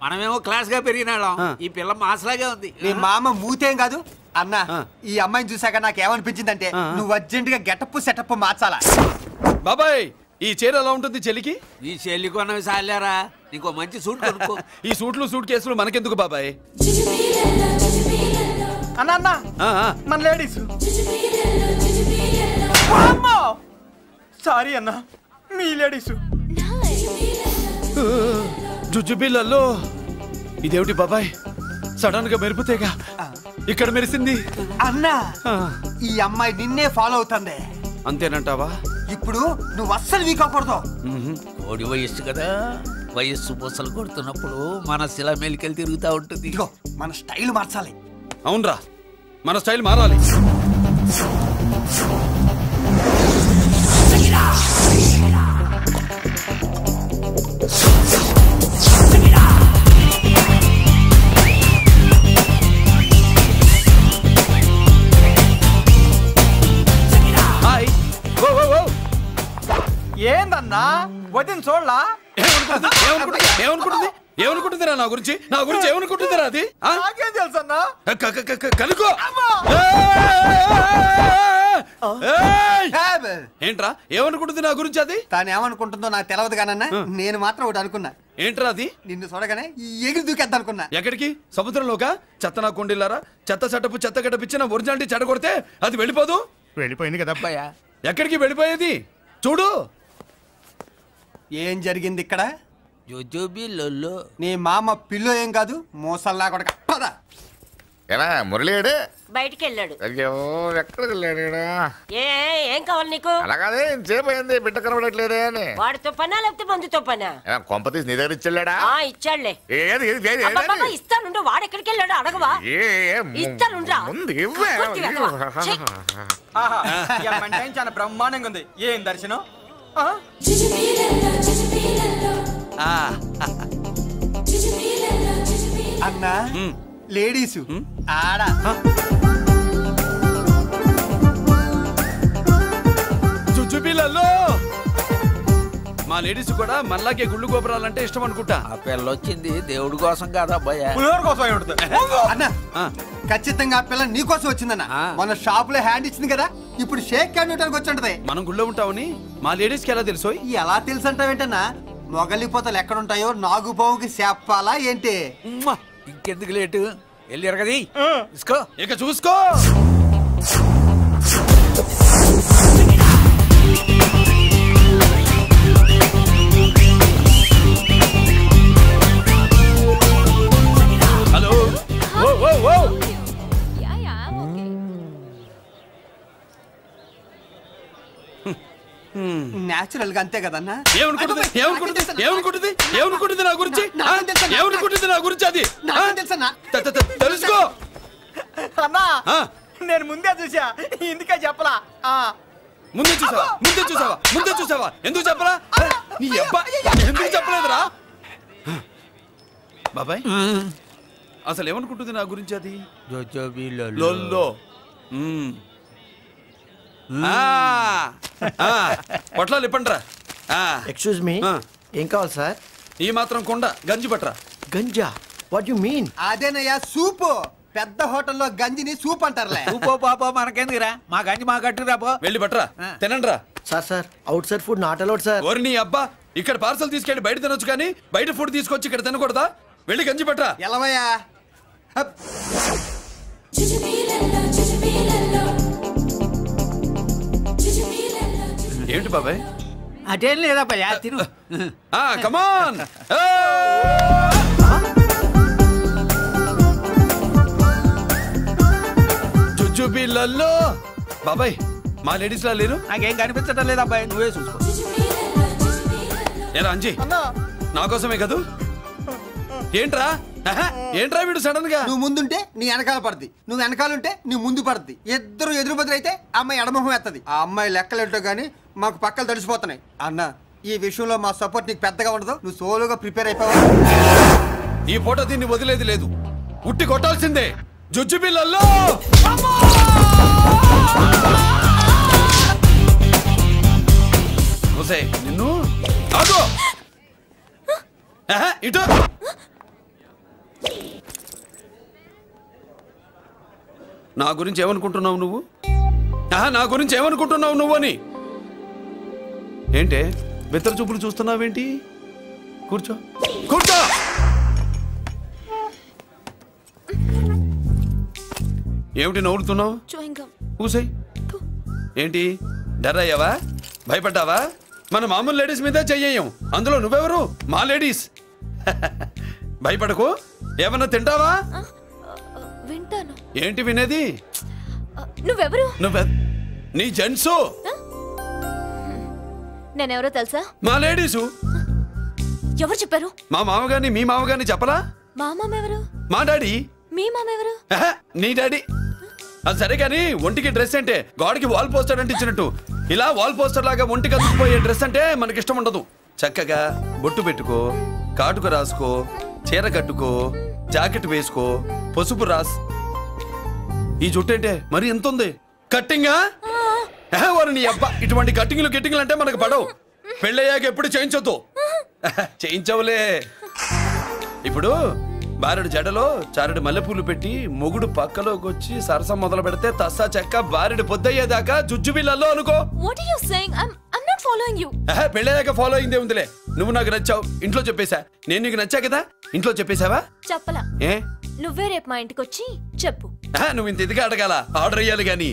మనమేమో క్లాస్ గా పెరిగినాళ్ళం. ఈ పిల్ల మాసలాగే ఉంది. నీ మామ మూతేం కాదు అన్నా. ఈ అమ్మాయిని చూసాక నాకేమనిపించిందంటే నువ్వు అర్జెంట్ గా గెటప్ సెటప్ మార్చాలా. బాబాయ్, ఈ చీర ఎలా ఉంటుంది చెల్లికి? ఈ చెల్లి కొన్నవి సాలేరా, నీకు మంచి సూట్ కొనుక్కో. ఈ సూట్లు సూట్ కేసులు మనకెందుకు బాబాయ్? అన్న మన లేడీస్. సారీ అన్న, మీ లేడీస్. జుజుబిళ్ళల్లో ఇదేమిటి బాబాయ్, సడన్ గా మెరుపుతేగా ఇక్కడ మెరిసింది. అన్నా ఈ అమ్మాయి నిన్నే ఫాలో అవుతుంది. అంతేనంటావా? ఇప్పుడు నువ్వు అస్సలు వీక్ అవ్వకూడదు. కోడి వయస్సు కదా, వయస్సు పూసలు కొడుతున్నప్పుడు మన శిల మెలికలు తిరుగుతూ ఉంటుంది. మన స్టైల్ మార్చాలి. అవునరా, మన స్టైల్ మారాలి. ఏందన్నా వదిన చూడలా? ఏమనుకుంటుందిరా నా గురించి? నా గురించి ఏమనుకుంటుందిరా అది? నాకేం తెలుసు అన్నా? కనుకో. ఏంట్రా ఏమనుకుంటుంది నా గురించి? అది తాను ఏమనుకుంటుందో నాకు తెలియదు కానన్నా, నేను మాత్రం ఒకటి అనుకున్నా. ఏంట్రా అది? నిన్ను చూడగానే ఎగిరి దూకేద్దాం అనుకున్నా. ఎక్కడికి? సముద్రంలోకా? చెత్త నా కొండిల్లారా, చెత్త సెటప్ చెత్త గడపిచ్చి నా ఒరిజినాలిటీ చెడగొడితే అది వెళ్ళిపోదు? వెళ్ళిపోయింది కదా అబ్బాయా. ఎక్కడికి వెళ్ళిపోయేది? చూడు ఏం జరిగింది ఇక్కడ. నీ మామ పిల్లో ఏం కాదు, మోసల్లా కొడక. పద. ఎలా మురళీడే బయటికి వెళ్ళాడు. అయ్యో ఎక్కడికి వెళ్ళాడు? ఏం కావాలి నీకు? అలాగే సేపు అయింది, బిడ్డ కనబడట్లేదే అని. వాడితో పనా లేకపోతే మందుతో పనా? కొంపతీసి నీ దగ్గర ఇచ్చాడా? ఇచ్చాడులే. ఏది ఇస్తానుండు. వాడు ఎక్కడికి వెళ్ళాడు అడగవా? ఇస్తానుండ్రా. చాలా బ్రహ్మాండంగా ఉంది. ఏం దర్శనం? అన్నా లేడీసు ఆడ చుచ్చుపిల్లల్లో మా లేడీస్ కూడా మళ్ళాకే గుళ్ళు గోపురాలంటే ఇష్టం అనుకుంటా. ఆ పిల్ల వచ్చింది దేవుడి కోసం కాదా అబ్బాయి, అన్నా ఖచ్చితంగా ఆ పిల్ల నీకోసం వచ్చిందన్న. మన షాప్ లో హ్యాండ్ ఇచ్చింది కదా, ఇప్పుడు షేక్ హ్యాండ్ ఇవ్వడానికి వచ్చి ఉంటది. మనం గుళ్ళో ఉంటామని మా లేడీస్ కి ఎలా తెలుసు? ఎలా తెలుసు అంటావేంటన్నా? మొగలిపోతలు ఎక్కడుంటాయో నాగుబావుకి చెప్పాలా ఏంటి? ఇంకెందుకు లేటు, వెళ్ళారు కదా తీసుకో. ఇక చూసుకో. హలో. నేచురల్ గా అంతే కదన్నా. ఏమనుకుంటుంది నా గురించి? ఏమనుకుంటుంది నా గురించి? అది తెలుసుకో అన్నా. నేను ముందే చూసా, ఇందుకే చెప్పలా. ముందే చూసావా? ఎందుకు చెప్పరా? నీ అబ్బా ఎందుకు చెప్పలేదురా? బాబాయ్ అసలు ఏమనుకుంటుంది నా గురించి? అది లొల్లో. పొట్లాలు ఇప్పండిరా. ఎక్స్క్యూజ్ మీ, ఏం కావాలి సార్? ఈ మాత్రం కొండ గంజి పట్రా. గంజా? What you mean? అదేనయ్యా సూపు. పెద్ద హోటల్లో గంజిని సూప్ అంటారులే. సూపో పాపో మనకెందుకురా, మా గంజి మా కట్టురా పో. వెళ్ళి పట్రా, తినండి రా. Sir out side food not allowed sir. ఓరి నీ అబ్బా, ఇక్కడ పార్సల్ తీసుకెళ్ళి బయట తినొచ్చు కానీ బయట ఫుడ్ తీసుకొచ్చి ఇక్కడ తినకూడదా? వెళ్ళి గంజి పట్రా. ఎలవయ్యా. ఏంటి బాబాయ్? అదేం లేదబ్బా తిను. కమాన్. జుజుబిళ్ళల్లో బాబాయ్ మా లేడీస్ లా లేరు. నాకేం కనిపించడం లేదు అబ్బాయి, నువ్వే చూసుకో. ఏరా అంజీ, నా కోసమే కదూ? ఏంట్రా ఏంట్రా వీడు సడన్ గా? నువ్వు ముందుంటే నీ వెనకాల పడుతుంది, నువ్వు వెనకాలంటే నీ ముందు పడుతుంది. ఇద్దరు ఎదురు బదులైతే అమ్మాయి ఎడమొహం ఎత్తది. ఆ అమ్మాయి లెక్కలేంటో గానీ మాకు పక్కలు తడిసిపోతున్నాయి. అన్న ఈ విషయంలో మా సపోర్ట్ నీకు పెద్దగా ఉండదు, నువ్వు సోలోగా ప్రిపేర్ అయిపోవాలి. ఈ ఫోటో దీన్ని వదిలేది లేదు, ఉట్టి కొట్టాల్సిందే. జుజుబిళ్ళల్లో నిన్ను ఆగు. ఇటు నా గురించి ఏమనుకుంటున్నావు నువ్వు? నా గురించి ఏమనుకుంటున్నావు నువ్వు అని. ఏంటే బెత్తర చూపులు చూస్తున్నావేంటి? కూర్చో కూర్చో. ఏమిటి నవ్వుతున్నావు? కూసాయి. ఏంటి డర్ అయ్యావా? భయపడ్డావా? మన మామూలు లేడీస్ మీద చెయ్యం, అందులో నువ్వెవరు? మా లేడీస్. భయపడకు. ఏమన్నా తింటావా? వింటాను. ఏంటి వినేది? నువ్వెవరు? నీ జెంట్సు. నేనెవరో తెలుసా? మా లేడీసు. ఎవరు చెప్పారు? మా మామగారిని మీ మామగారిని చెప్పలా? మా మామ ఎవరు? మా డాడీ. మీ మామ ఎవరు? నీ డాడీ. అది సరే కానీ ఒంటికి డ్రెస్ అంటే గాడికి వాల్ పోస్టర్ అంటే ఇచ్చినట్టు ఇలా వాల్ పోస్టర్ లాగా ఒంటికి అందుకుపోయే డ్రెస్ అంటే మనకి ఇష్టం ఉండదు. చక్కగా బొట్టు పెట్టుకో, కాటుక రాసుకో, చీర కట్టుకో, జాకెట్ వేసుకో, పసుపు రాస్. ఈ జుట్టు అంటే మరి ఎంత ఉంది? కట్టింగా వారు నీ అబ్బా. ఇటువంటి కట్టింగ్లు గిట్టింగ్లు అంటే మనకు పడవు. పెళ్ళయ్యాక ఎప్పుడు చేయించొద్దు. చేయించవులే. ఇప్పుడు బారెడు జడలో చారెడు మల్లెపూలు పెట్టి మొగుడు పక్కలోకి వచ్చి సరసం మొదలు పెడితే తస్సా చెక్క బారెడు పొద్దయ్యేదాకా జుజుబిళ్ళల్లో అనుకో. What are you saying? I'm not following you. పెళ్ళయ్యాక ఫాలో అయిందే ఉందిలే. నువ్వు నాకు నచ్చావు, ఇంట్లో చెప్పేశా. నేను నీకు నచ్చా కదా, ఇంట్లో చెప్పేశావా? చెప్పలా. ఏ నువ్వే రేపు మా ఇంటికి వచ్చి చెప్పు. నువ్వు ఇంత ఇదిగా అడగాల, ఆర్డర్ అయ్యాలి గాని.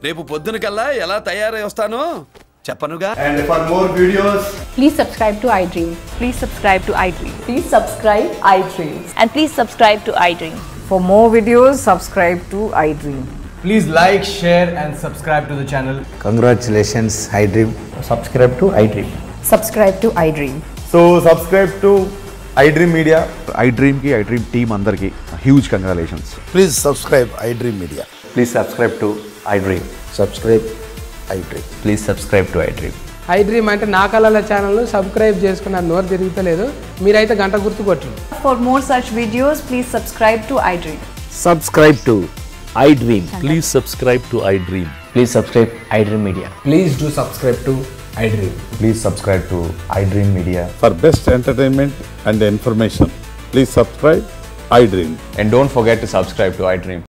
రేపు పొద్దున కల్లా ఎలా తయారై వస్తానో చెప్పనుగా. And for more videos, please subscribe to iDream. Please subscribe to iDream. Please subscribe iDream. And please subscribe to iDream. For more videos, subscribe to iDream. please like, share and subscribe to the channel. Congratulations, iDream. Subscribe to iDream. Subscribe to iDream. So subscribe to iDream Media. iDream ki iDream team andarki huge congratulations. Please subscribe iDream Media. Please subscribe to iDream. Subscribe iDream. Please subscribe to iDream. iDream అంటే నా కళల channel subscribe చేసుకున్న నోరు తిరుగుతలేదు, మీరైతే గంట గుర్తు కొట్టండి. For more such videos, please subscribe to iDream. Subscribe to iDream. Please subscribe to iDream. Please subscribe iDream Media. Please do subscribe to iDream. Please subscribe to iDream Media. For best entertainment and information, please subscribe iDream. And don't forget to subscribe to iDream.